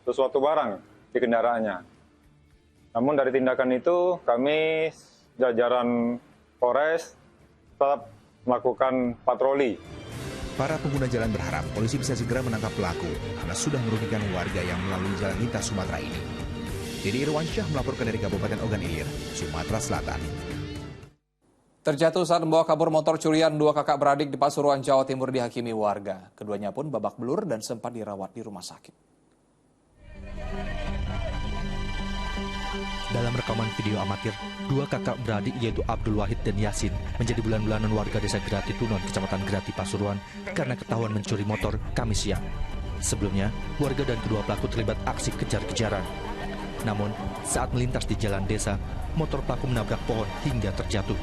sesuatu barang di kendaraannya. Namun dari tindakan itu kami jajaran Polres tetap melakukan patroli. Para pengguna jalan berharap polisi bisa segera menangkap pelaku karena sudah merugikan warga yang melalui jalan lintas Sumatera ini. Dedy Irwansyah melaporkan dari Kabupaten Ogan Ilir, Sumatera Selatan. Terjatuh saat membawa kabur motor curian dua kakak beradik di Pasuruan, Jawa Timur dihakimi warga. Keduanya pun babak belur dan sempat dirawat di rumah sakit. Dalam rekaman video amatir, dua kakak beradik yaitu Abdul Wahid dan Yasin menjadi bulan-bulanan warga desa Grati Tunon, Kecamatan Grati, Pasuruan karena ketahuan mencuri motor Kamis siang. Sebelumnya, warga dan kedua pelaku terlibat aksi kejar-kejaran. Namun, saat melintas di jalan desa, motor pelaku menabrak pohon hingga terjatuh.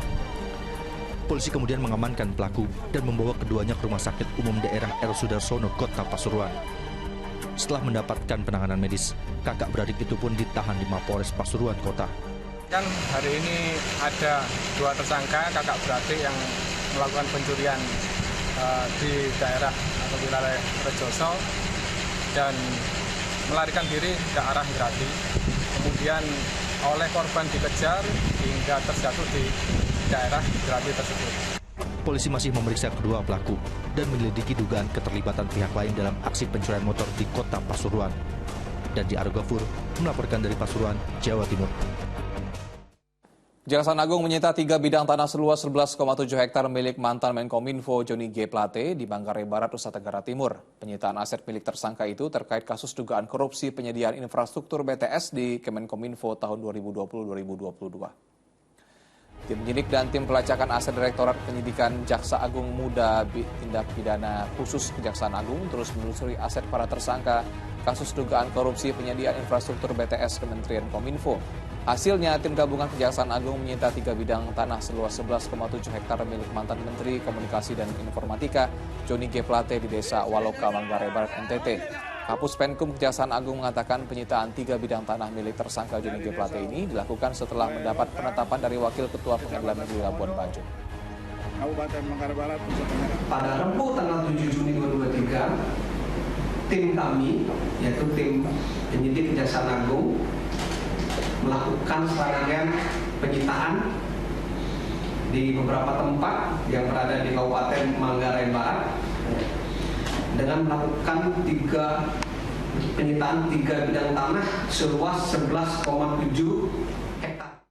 Polisi kemudian mengamankan pelaku dan membawa keduanya ke Rumah Sakit Umum Daerah R. Sudarsono, Kota Pasuruan. Setelah mendapatkan penanganan medis, kakak beradik itu pun ditahan di Mapolres Pasuruan Kota. Kan hari ini ada dua tersangka kakak beradik yang melakukan pencurian di daerah atau wilayah Rejoso dan melarikan diri ke arah Grati. Kemudian oleh korban dikejar hingga terjatuh di daerah Grati tersebut. Polisi masih memeriksa kedua pelaku dan menyelidiki dugaan keterlibatan pihak lain dalam aksi pencurian motor di Kota Pasuruan. Dan di Argafur melaporkan dari Pasuruan, Jawa Timur. Kejaksaan Agung menyita 3 bidang tanah seluas 11,7 hektar milik mantan Menkominfo Johnny G. Plate di Manggarai Barat, Nusa Tenggara Timur. Penyitaan aset milik tersangka itu terkait kasus dugaan korupsi penyediaan infrastruktur BTS di Kemenkominfo tahun 2020-2022. Tim penyidik dan tim pelacakan aset Direktorat Penyidikan Jaksa Agung Muda Tindak Pidana Khusus Kejaksaan Agung terus menelusuri aset para tersangka kasus dugaan korupsi penyediaan infrastruktur BTS Kementerian Kominfo. Hasilnya, tim gabungan Kejaksaan Agung menyita 3 bidang tanah seluas 11,7 hektar milik mantan Menteri Komunikasi dan Informatika Johnny G. Plate di Desa Waloka, Manggarai Barat, NTT. Kapus Penkum Kejaksaan Agung mengatakan penyitaan 3 bidang tanah milik tersangka Johnny G. Plate ini dilakukan setelah mendapat penetapan dari Wakil Ketua Pengadilan Negeri Labuan Bajo. Kabupaten Manggarai Barat, pada Rabu tanggal 7 Juni 2023, tim kami, yaitu tim penyidik Kejaksaan Agung, melakukan serangkaian penyitaan di beberapa tempat yang berada di Kabupaten Manggarai Barat dengan melakukan penyitaan 3 bidang tanah seluas 11,7 hektar.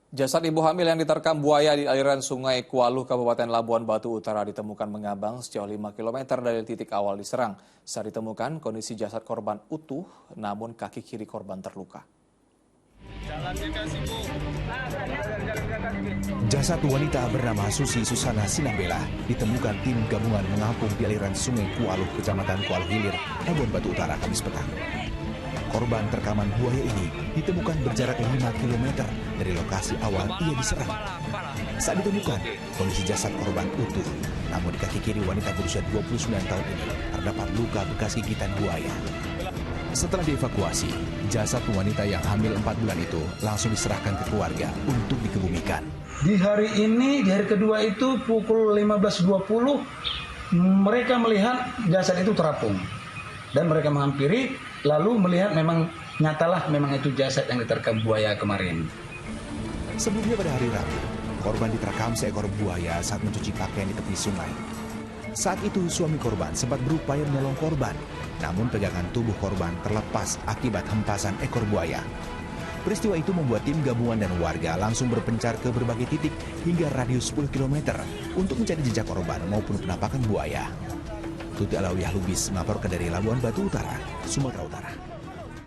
Jasad ibu hamil yang diterkam buaya di aliran Sungai Kualuh, Kabupaten Labuan Batu Utara ditemukan mengambang sejauh 5 km dari titik awal diserang. Saat ditemukan, kondisi jasad korban utuh, namun kaki kiri korban terluka. Jasad wanita bernama Susi Susana Sinambela ditemukan tim gabungan mengapung di aliran Sungai Kualuh, Kecamatan Kualuh Hilir, Labuan Batu Utara, Kamis petang. Korban terkaman buaya ini ditemukan berjarak 5 km dari lokasi awal ia diserang. Saat ditemukan, kondisi jasad korban utuh, namun di kaki kiri wanita berusia 29 tahun ini terdapat luka bekas gigitan buaya. Setelah dievakuasi, jasad wanita yang hamil 4 bulan itu langsung diserahkan ke keluarga untuk dikebumikan. Di hari ini, di hari kedua itu pukul 15.20, mereka melihat jasad itu terapung. Dan mereka menghampiri, lalu melihat memang nyatalah memang itu jasad yang diterkam buaya kemarin. Sebelumnya pada hari Rabu, korban diterkam seekor buaya saat mencuci pakaian di tepi sungai. Saat itu suami korban sempat berupaya menolong korban, namun pegangan tubuh korban terlepas akibat hempasan ekor buaya. Peristiwa itu membuat tim gabungan dan warga langsung berpencar ke berbagai titik hingga radius 10 km untuk mencari jejak korban maupun penampakan buaya. Tuti Alawiyah Lubis melaporkan dari Labuan Batu Utara, Sumatera Utara.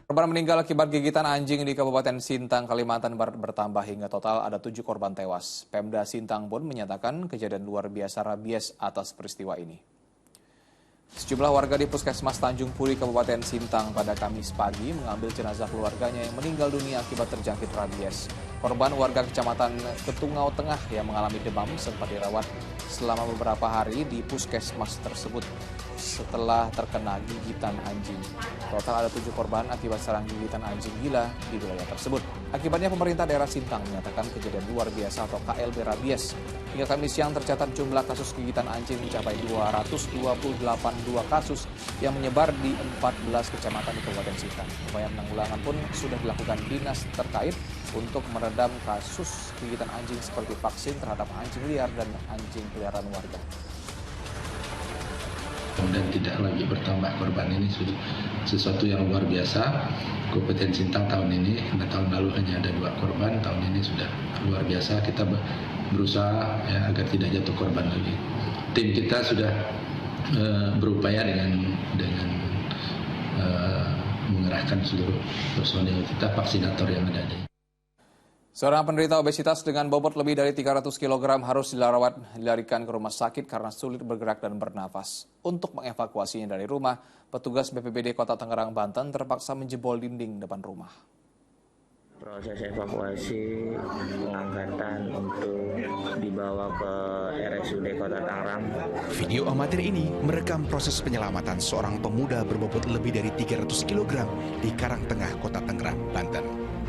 Korban meninggal akibat gigitan anjing di Kabupaten Sintang, Kalimantan Barat bertambah hingga total ada 7 korban tewas. Pemda Sintang pun menyatakan kejadian luar biasa rabies atas peristiwa ini. Sejumlah warga di Puskesmas Tanjung Puri, Kabupaten Sintang pada Kamis pagi mengambil jenazah keluarganya yang meninggal dunia akibat terjangkit rabies. Korban warga Kecamatan Ketungau Tengah yang mengalami demam sempat dirawat selama beberapa hari di Puskesmas tersebut setelah terkena gigitan anjing. Total ada 7 korban akibat serang gigitan anjing gila di wilayah tersebut. Akibatnya pemerintah daerah Sintang menyatakan kejadian luar biasa atau KLB rabies. Hingga Kamis siang tercatat jumlah kasus gigitan anjing mencapai 228 kasus yang menyebar di 14 kecamatan di Kabupaten Sintang. Upaya penanggulangan pun sudah dilakukan dinas terkait untuk meredam kasus gigitan anjing seperti vaksin terhadap anjing liar dan anjing peliharaan warga. Kemudian tidak lagi bertambah korban, ini sudah sesuatu yang luar biasa. Kabupaten Sintang tahun ini, karena tahun lalu hanya ada 2 korban, tahun ini sudah luar biasa. Kita berusaha ya, agar tidak jatuh korban lagi. Tim kita sudah berupaya dengan mengerahkan seluruh personil kita, vaksinator yang ada di. Seorang penderita obesitas dengan bobot lebih dari 300 kg harus dilarikan ke rumah sakit karena sulit bergerak dan bernafas. Untuk mengevakuasinya dari rumah, petugas BPBD Kota Tangerang, Banten terpaksa menjebol dinding depan rumah. Proses evakuasi pengangkatan untuk dibawa ke RSUD Kota Tangerang. Video amatir ini merekam proses penyelamatan seorang pemuda berbobot lebih dari 300 kg di Karangtengah, Kota Tangerang, Banten.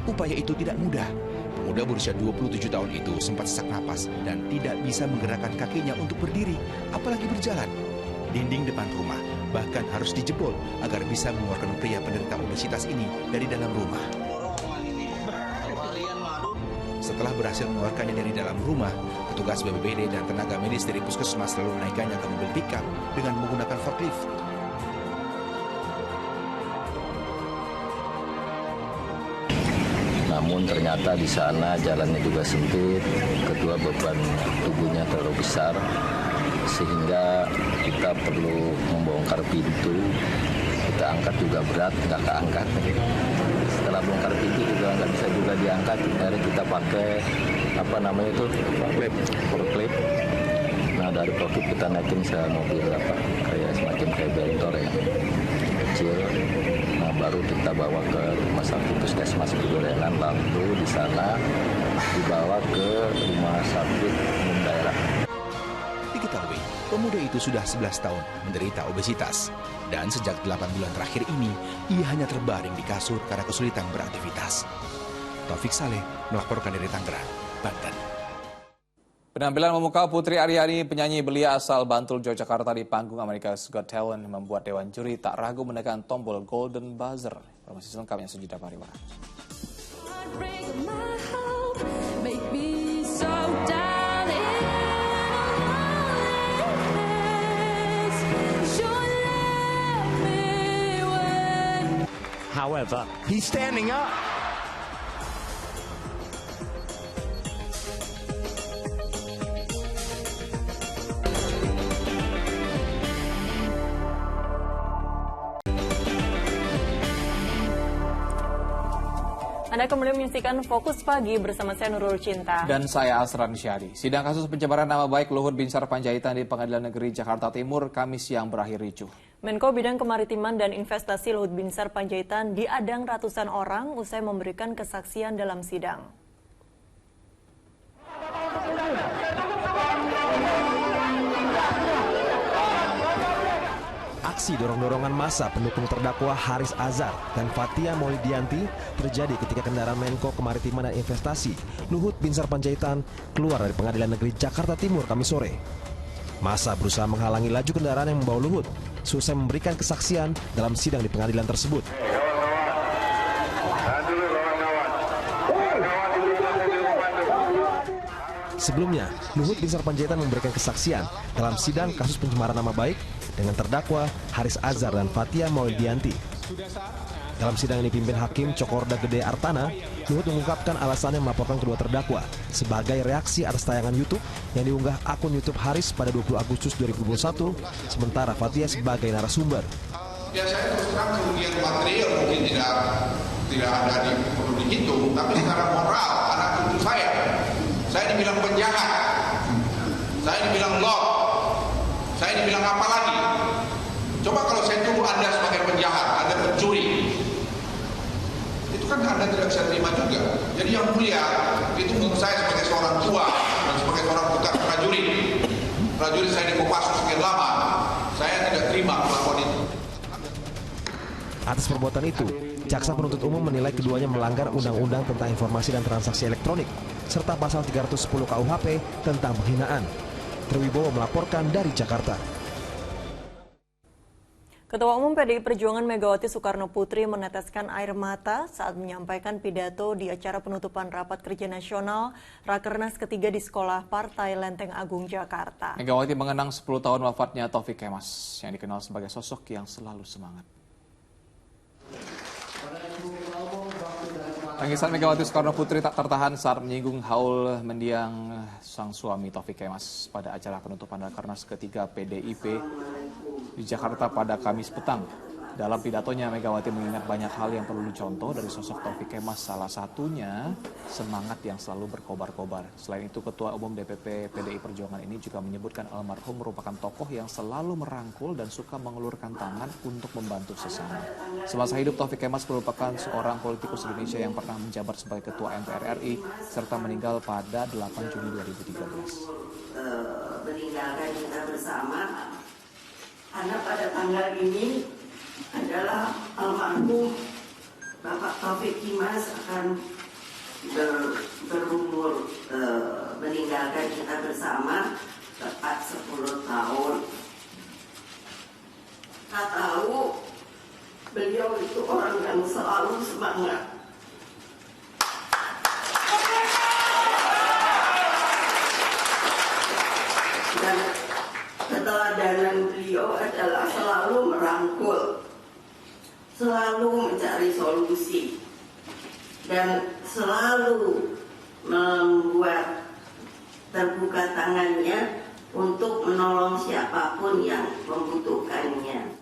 Upaya itu tidak mudah. Pemuda berusia 27 tahun itu sempat sesak napas dan tidak bisa menggerakkan kakinya untuk berdiri, apalagi berjalan. Dinding depan rumah bahkan harus dijebol agar bisa mengeluarkan pria penderita obesitas ini dari dalam rumah. Setelah berhasil mengeluarkannya dari dalam rumah, petugas BPBD dan tenaga medis dari puskesmas lalu menaikkannya ke mobil pickup dengan menggunakan forklift. Namun ternyata di sana jalannya juga sempit, kedua beban tubuhnya terlalu besar, sehingga kita perlu membongkar pintu. Kita angkat juga berat, nggak keangkat. Setelah bongkar pintu juga nggak bisa juga diangkat, akhirnya kita pakai forklift. Nah dari forklift kita naikin ke mobil kayak semacam kayak bentor ya, kecil. Nah baru kita bawa ke rumah sakit Puskesmas Pedurenan, lalu di sana dibawa ke rumah sakit umum daerah. Diketahui, pemuda itu sudah 11 tahun menderita obesitas. Dan sejak 8 bulan terakhir ini, ia hanya terbaring di kasur karena kesulitan beraktivitas. Taufik Saleh melaporkan dari Tangerang, Banten. Penampilan memukau Putri Aryani, penyanyi belia asal Bantul, Yogyakarta di panggung America's Got Talent membuat dewan juri tak ragu menekan tombol golden buzzer. Informasi selengkapnya Sujita Pariwara. However, he's standing up. Anda kembali menyaksikan Fokus Pagi bersama saya Nurul Cinta. Dan saya Asran Syari. Sidang kasus pencemaran nama baik Luhut Binsar Panjaitan di Pengadilan Negeri Jakarta Timur Kamis siang berakhir ricuh. Menko Bidang Kemaritiman dan Investasi Luhut Binsar Panjaitan diadang ratusan orang usai memberikan kesaksian dalam sidang. Aksi dorong-dorongan massa pendukung terdakwa Haris Azhar dan Fathia Maulidianti terjadi ketika kendaraan Menko Kemaritiman dan Investasi Luhut Binsar Panjaitan keluar dari Pengadilan Negeri Jakarta Timur Kamis sore. Massa berusaha menghalangi laju kendaraan yang membawa Luhut selesai memberikan kesaksian dalam sidang di pengadilan tersebut. Sebelumnya, Luhut Binsar Panjaitan memberikan kesaksian dalam sidang kasus pencemaran nama baik dengan terdakwa Haris Azhar dan Fathia Maulidianti. Dalam sidang ini dipimpin Hakim Cokorda Gede Artana, Luhut mengungkapkan alasannya melaporkan kedua terdakwa sebagai reaksi atas tayangan YouTube yang diunggah akun YouTube Haris pada 20 Agustus 2021, sementara Fathia sebagai narasumber. Biasanya terus terang kerugian material mungkin tidak ada perlu dihitung, tapi secara moral anak cucu saya dibilang penjahat, saya dibilang lord, saya dibilang apa lagi? Coba kalau saya tuduh Anda sebagai penjahat, Anda pencuri, itu kan Anda tidak bisa terima juga. Jadi yang mulia, itu menurut saya sebagai seorang tua dan sebagai seorang bekas prajurit saya di Kopassus sekian lama, saya tidak terima perlakuan itu. Atas perbuatan itu, jaksa penuntut umum menilai keduanya melanggar Undang-Undang tentang Informasi dan Transaksi Elektronik serta pasal 310 KUHP tentang penghinaan. Triwibowo melaporkan dari Jakarta. Ketua Umum PDI Perjuangan Megawati Soekarno Putri meneteskan air mata saat menyampaikan pidato di acara penutupan Rapat Kerja Nasional Rakernas ketiga di Sekolah Partai Lenteng Agung, Jakarta. Megawati mengenang 10 tahun wafatnya Taufik Kemas, yang dikenal sebagai sosok yang selalu semangat. Tangisan Megawati Soekarno Putri tak tertahan saat menyinggung haul mendiang sang suami Taufik Kemas pada acara penutupan Rakernas ketiga PDIP di Jakarta pada Kamis petang. Dalam pidatonya, Megawati mengingat banyak hal yang perlu dicontoh dari sosok Taufik Kemas, salah satunya semangat yang selalu berkobar-kobar. Selain itu, Ketua Umum DPP PDI Perjuangan ini juga menyebutkan almarhum merupakan tokoh yang selalu merangkul dan suka mengelurkan tangan untuk membantu sesama. Semasa hidup, Taufik Kemas merupakan seorang politikus Indonesia yang pernah menjabat sebagai Ketua MPR RI, serta meninggal pada 8 Juni 2013. Meninggalkan kita bersama, karena pada tanggal ini adalah almarhum Bapak Taufik Kemas akan berumur meninggalkan kita bersama tepat 10 tahun. Kita tahu beliau itu orang yang selalu semangat. Dan keteladanan beliau adalah selalu merangkul, selalu mencari solusi, dan selalu membuat terbuka tangannya untuk menolong siapapun yang membutuhkannya.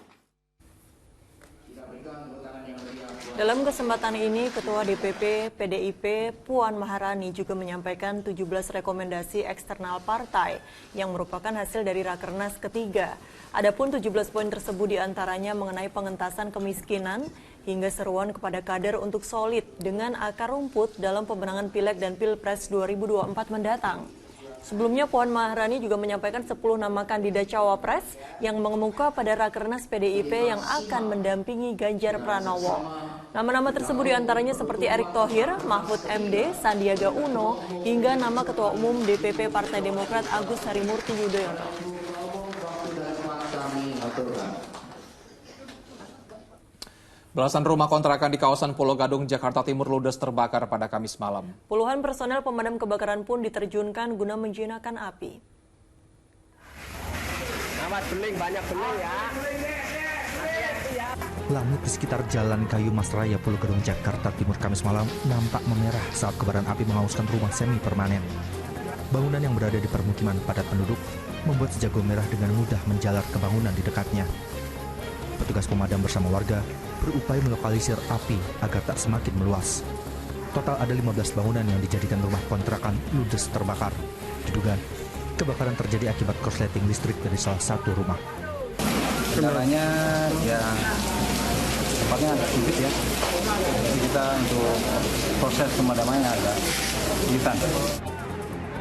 Dalam kesempatan ini, Ketua DPP PDIP Puan Maharani juga menyampaikan 17 rekomendasi eksternal partai yang merupakan hasil dari Rakernas ketiga. Adapun 17 poin tersebut diantaranya mengenai pengentasan kemiskinan hingga seruan kepada kader untuk solid dengan akar rumput dalam pemenangan Pileg dan Pilpres 2024 mendatang. Sebelumnya, Puan Maharani juga menyampaikan 10 nama kandidat cawapres yang mengemuka pada Rakernas PDIP yang akan mendampingi Ganjar Pranowo. Nama-nama tersebut diantaranya seperti Erick Thohir, Mahfud MD, Sandiaga Uno, hingga nama Ketua Umum DPP Partai Demokrat Agus Harimurti Yudhoyono. Belasan rumah kontrakan di kawasan Pulau Gadung, Jakarta Timur ludes terbakar pada Kamis malam. Puluhan personel pemadam kebakaran pun diterjunkan guna menjinakkan api. Awas beling, banyak beling ya. Langit di sekitar Jalan Kayu Mas Raya, Pulau Gadung, Jakarta Timur Kamis malam nampak memerah saat kobaran api menghanguskan rumah semi permanen. Bangunan yang berada di permukiman padat penduduk membuat si jago merah dengan mudah menjalar ke bangunan di dekatnya. Petugas pemadam bersama warga berupaya melokalisir api agar tak semakin meluas. Total ada 15 bangunan yang dijadikan rumah kontrakan ludes terbakar. Diduga kebakaran terjadi akibat korsleting listrik dari salah satu rumah. Kendalanya ya tempatnya agak sempit ya. Jadi kita untuk proses pemadamannya agak kesulitan.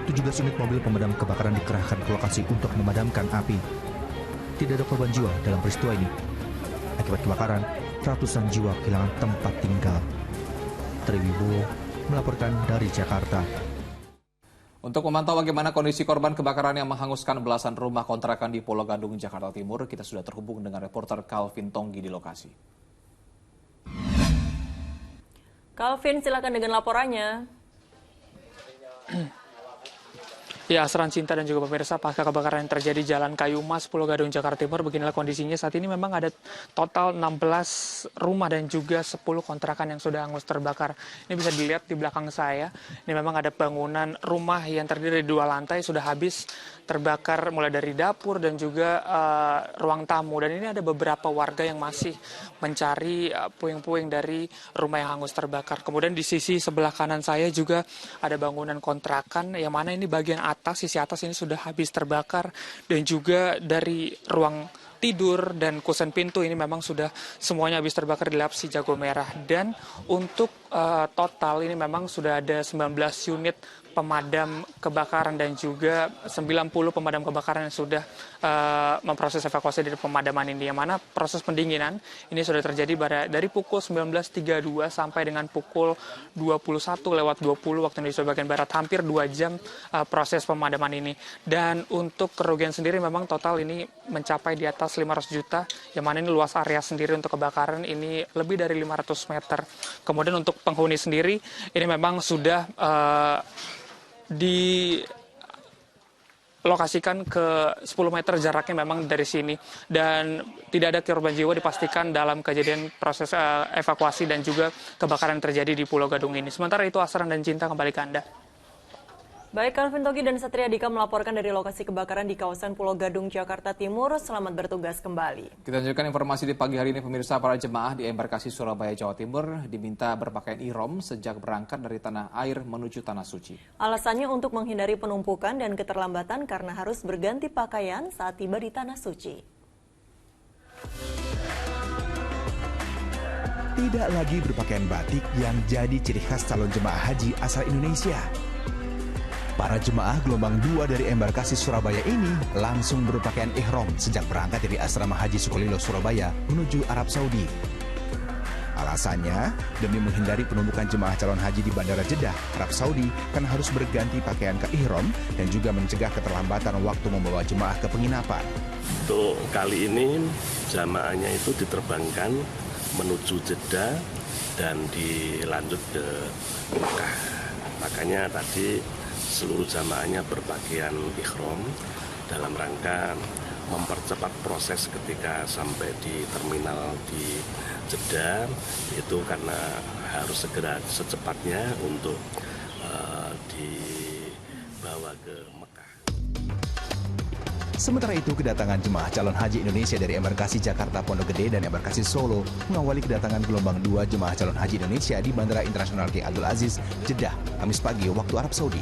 17 unit mobil pemadam kebakaran dikerahkan ke lokasi untuk memadamkan api. Tidak ada korban jiwa dalam peristiwa ini. Akibat kebakaran, ratusan jiwa kehilangan tempat tinggal. Triwibowo melaporkan dari Jakarta. Untuk memantau bagaimana kondisi korban kebakaran yang menghanguskan belasan rumah kontrakan di Pulau Gadung, Jakarta Timur, kita sudah terhubung dengan reporter Calvin Tonggi di lokasi. Calvin, silakan dengan laporannya. Ya, Asran Cinta dan juga pemirsa, pasca kebakaran yang terjadi di Jalan Kayu Mas, Pulau Gadung, Jakarta Timur, beginilah kondisinya. Saat ini memang ada total 16 rumah dan juga 10 kontrakan yang sudah hangus terbakar. Ini bisa dilihat di belakang saya. Ini memang ada bangunan rumah yang terdiri dari 2 lantai sudah habis terbakar, mulai dari dapur dan juga ruang tamu. Dan ini ada beberapa warga yang masih mencari puing-puing dari rumah yang hangus terbakar. Kemudian di sisi sebelah kanan saya juga ada bangunan kontrakan, yang mana ini bagian sisi atas ini sudah habis terbakar, dan juga dari ruang tidur dan kusen pintu ini memang sudah semuanya habis terbakar di si jago merah. Dan untuk total ini memang sudah ada 19 unit pemadam kebakaran dan juga 90 pemadam kebakaran yang sudah memproses evakuasi dari pemadaman ini, yang mana proses pendinginan ini sudah terjadi dari pukul 19.32 sampai dengan pukul 21:20 waktu Indonesia bagian Barat, hampir 2 jam proses pemadaman ini. Dan untuk kerugian sendiri memang total ini mencapai di atas 500 juta, yang mana ini luas area sendiri untuk kebakaran ini lebih dari 500 meter. Kemudian untuk penghuni sendiri ini memang sudah dilokasikan ke 10 meter jaraknya memang dari sini, dan tidak ada korban jiwa dipastikan dalam kejadian proses evakuasi dan juga kebakaran yang terjadi di Pulau Gadung ini. Sementara itu Asran dan Cinta, kembali ke Anda. Baik, Calvin Togi dan Satria Dika melaporkan dari lokasi kebakaran di kawasan Pulau Gadung, Jakarta Timur. Selamat bertugas kembali. Kita lanjutkan informasi di pagi hari ini, pemirsa. Para jemaah di embarkasi Surabaya, Jawa Timur diminta berpakaian ihram sejak berangkat dari tanah air menuju tanah suci. Alasannya untuk menghindari penumpukan dan keterlambatan karena harus berganti pakaian saat tiba di tanah suci. Tidak lagi berpakaian batik yang jadi ciri khas calon jemaah haji asal Indonesia. Para jemaah gelombang 2 dari embarkasi Surabaya ini langsung berpakaian ihram sejak berangkat dari asrama haji Sukolilo Surabaya menuju Arab Saudi. Alasannya, demi menghindari penumpukan jemaah calon haji di Bandara Jeddah, Arab Saudi, kan harus berganti pakaian ke ihram dan juga mencegah keterlambatan waktu membawa jemaah ke penginapan. Untuk kali ini, jamaahnya itu diterbangkan menuju Jeddah dan dilanjut ke Mekah. Makanya tadi seluruh jamaahnya berpakaian ihram dalam rangka mempercepat proses ketika sampai di terminal di Jeddah, itu karena harus segera secepatnya untuk dibawa ke Mekah. Sementara itu, kedatangan jemaah calon haji Indonesia dari embarkasi Jakarta Pondok Gede dan embarkasi Solo mengawali kedatangan gelombang 2 jemaah calon haji Indonesia di Bandara Internasional King Abdul Aziz, Jeddah, Kamis pagi waktu Arab Saudi.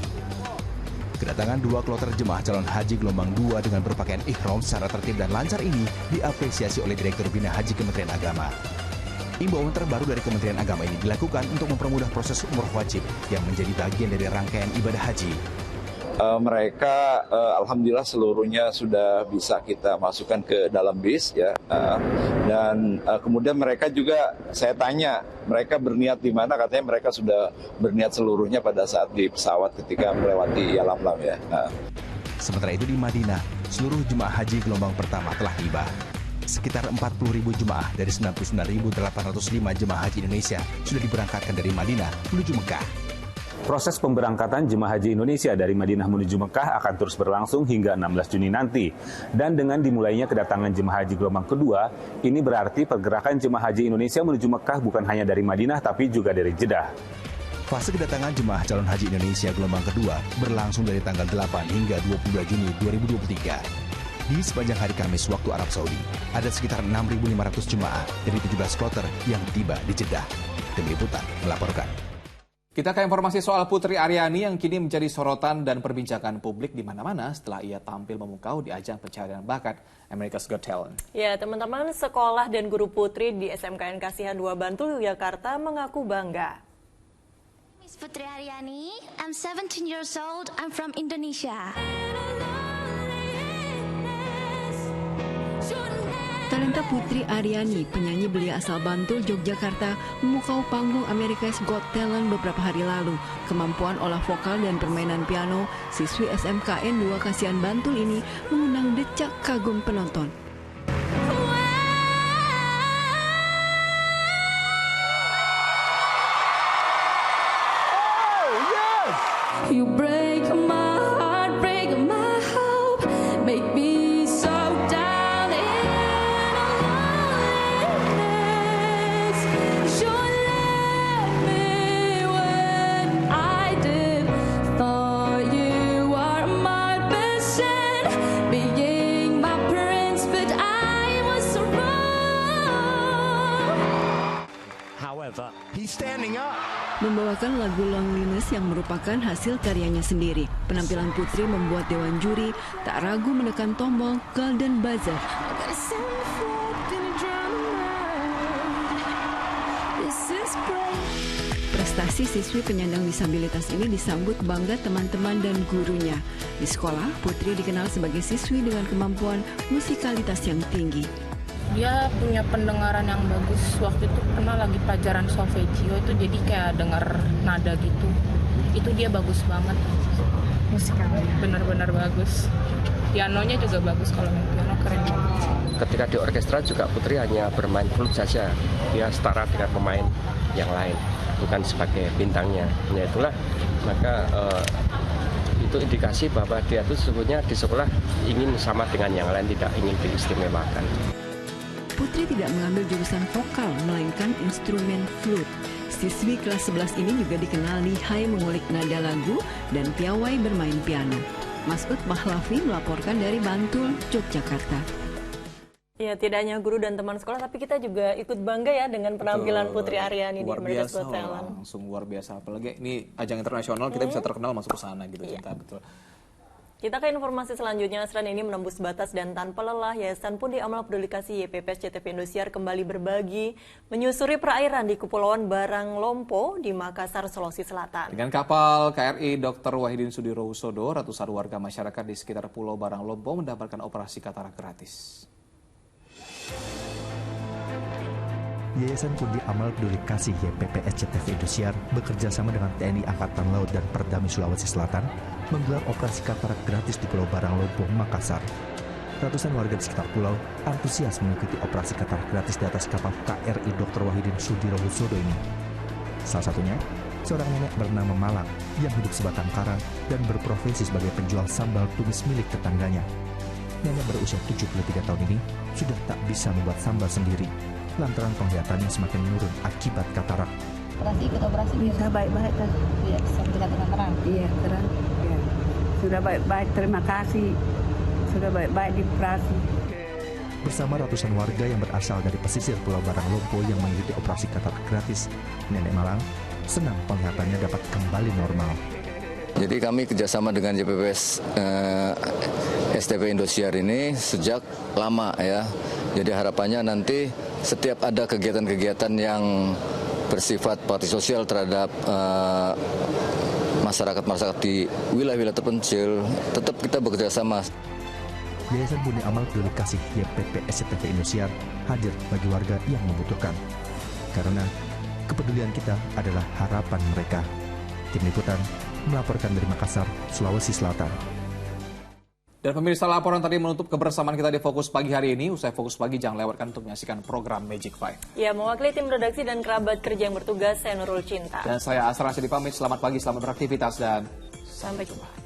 Kedatangan 2 kloter jemaah calon haji gelombang 2 dengan berpakaian ihram secara tertib dan lancar ini diapresiasi oleh Direktur Bina Haji Kementerian Agama. Imbauan terbaru dari Kementerian Agama ini dilakukan untuk mempermudah proses umroh wajib yang menjadi bagian dari rangkaian ibadah haji. Mereka alhamdulillah seluruhnya sudah bisa kita masukkan ke dalam bis ya, dan kemudian mereka juga saya tanya mereka berniat di mana, katanya mereka sudah berniat seluruhnya pada saat di pesawat ketika melewati Yalamlam ya. Sementara itu di Madinah, seluruh jemaah haji gelombang pertama telah tiba. Sekitar 40.000 jemaah dari 99.805 jemaah haji Indonesia sudah diberangkatkan dari Madinah menuju Mekah. Proses pemberangkatan jemaah haji Indonesia dari Madinah menuju Mekah akan terus berlangsung hingga 16 Juni nanti. Dan dengan dimulainya kedatangan jemaah haji gelombang kedua, ini berarti pergerakan jemaah haji Indonesia menuju Mekah bukan hanya dari Madinah tapi juga dari Jeddah. Fase kedatangan jemaah calon haji Indonesia gelombang kedua berlangsung dari tanggal 8 hingga 22 Juni 2023. Di sepanjang hari Kamis waktu Arab Saudi, ada sekitar 6.500 jemaah dari 17 kloter yang tiba di Jeddah. Tim Liputan melaporkan. Kita ke informasi soal Putri Aryani yang kini menjadi sorotan dan perbincangan publik di mana-mana setelah ia tampil memukau di ajang pencarian bakat America's Got Talent. Ya, teman-teman, sekolah dan guru Putri di SMKN Kasihan 2 Bantul, Yogyakarta mengaku bangga. Miss Putri Aryani, I'm 17 years old, I'm from Indonesia. Talenta Putri Aryani, penyanyi belia asal Bantul, Yogyakarta, memukau panggung America's Got Talent beberapa hari lalu. Kemampuan olah vokal dan permainan piano siswi SMKN 2 Kasihan Bantul ini mengundang decak kagum penonton. You break my heart, break my hope, make me so down in a loneliness. You left me when I did, thought you were my best friend, being my prince, but I was wrong. However, he's standing up. Membawakan lagu Loneliness yang merupakan hasil karyanya sendiri. Penampilan Putri membuat dewan juri tak ragu menekan tombol Golden Buzzer. Prestasi siswi penyandang disabilitas ini disambut bangga teman-teman dan gurunya. Di sekolah, Putri dikenal sebagai siswi dengan kemampuan musikalitas yang tinggi. Dia punya pendengaran yang bagus. Waktu itu pernah lagi pelajaran solfeggio itu jadi kayak dengar nada gitu. Itu dia bagus banget. Musikalnya benar-benar bagus. Pianonya juga bagus, kalau main piano keren banget. Ketika di orkestra juga Putri hanya bermain flute saja. Dia setara dengan pemain yang lain, bukan sebagai bintangnya. Ya itulah, maka itu indikasi bahwa dia itu sesungguhnya di sekolah ingin sama dengan yang lain, tidak ingin diistimewakan. Putri tidak mengambil jurusan vokal, melainkan instrumen flute. Siswi kelas 11 ini juga dikenal lihai mengulik nada lagu dan piawai bermain piano. Masud Mahlavi melaporkan dari Bantul, Yogyakarta. Ya, tidak hanya guru dan teman sekolah, tapi kita juga ikut bangga ya dengan penampilan Putri Aryani di Merdeka Got Talent. Langsung luar biasa, apalagi ini ajang internasional, kita bisa terkenal masuk ke sana gitu, Cinta, betul. Kita ke informasi selanjutnya. Selain ini menembus batas dan tanpa lelah, Yayasan Pundi Amal Peduli Kasih YPPS CTP Indosiar kembali berbagi menyusuri perairan di Kepulauan Barang Lompo di Makassar, Sulawesi Selatan. Dengan kapal KRI Dr. Wahidin Sudirohusodo, ratusan warga masyarakat di sekitar Pulau Barang Lompo mendapatkan operasi katarak gratis. Yayasan Pundi Amal Peduli Kasih YPPS CTP Indosiar bekerja sama dengan TNI Angkatan Laut dan Perdami Sulawesi Selatan menggelar operasi katarak gratis di Pulau Barang Lompo, Makassar. Ratusan warga di sekitar pulau antusias mengikuti operasi katarak gratis di atas kapal KRI Dr. Wahidin Sudirohusodo ini. Salah satunya, seorang nenek bernama Malang yang hidup sebatang karang dan berprofesi sebagai penjual sambal tumis milik tetangganya. Nenek berusia 73 tahun ini sudah tak bisa membuat sambal sendiri lantaran penglihatannya semakin menurun akibat katarak. Ikut operasi bisa baik-baik kan? Iya, bisa terang. Iya, terang. Ya. Sudah baik-baik, terima kasih. Sudah baik-baik dioperasi. Bersama ratusan warga yang berasal dari pesisir Pulau Barang Lompo yang mengikuti operasi katarak gratis, Nenek Malang senang penglihatannya dapat kembali normal. Jadi kami kerjasama dengan YPPS STP Indosiar ini sejak lama ya. Jadi harapannya nanti setiap ada kegiatan-kegiatan yang bersifat bakti sosial terhadap masyarakat di wilayah-wilayah terpencil, tetap kita bekerja sama. Yayasan Pundi Amal Peduli Kasih YPPS CTP Indosiar hadir bagi warga yang membutuhkan. Karena kepedulian kita adalah harapan mereka. Tim Liputan melaporkan dari Makassar, Sulawesi Selatan. Dan pemirsa, laporan tadi menutup kebersamaan kita di Fokus Pagi hari ini. Usai Fokus Pagi, jangan lewatkan untuk menyaksikan program Magic 5. Ya, mewakili tim redaksi dan kerabat kerja yang bertugas, saya Nurul Cinta. Dan saya Asra Syedi pamit. Selamat pagi, selamat beraktivitas, dan sampai jumpa.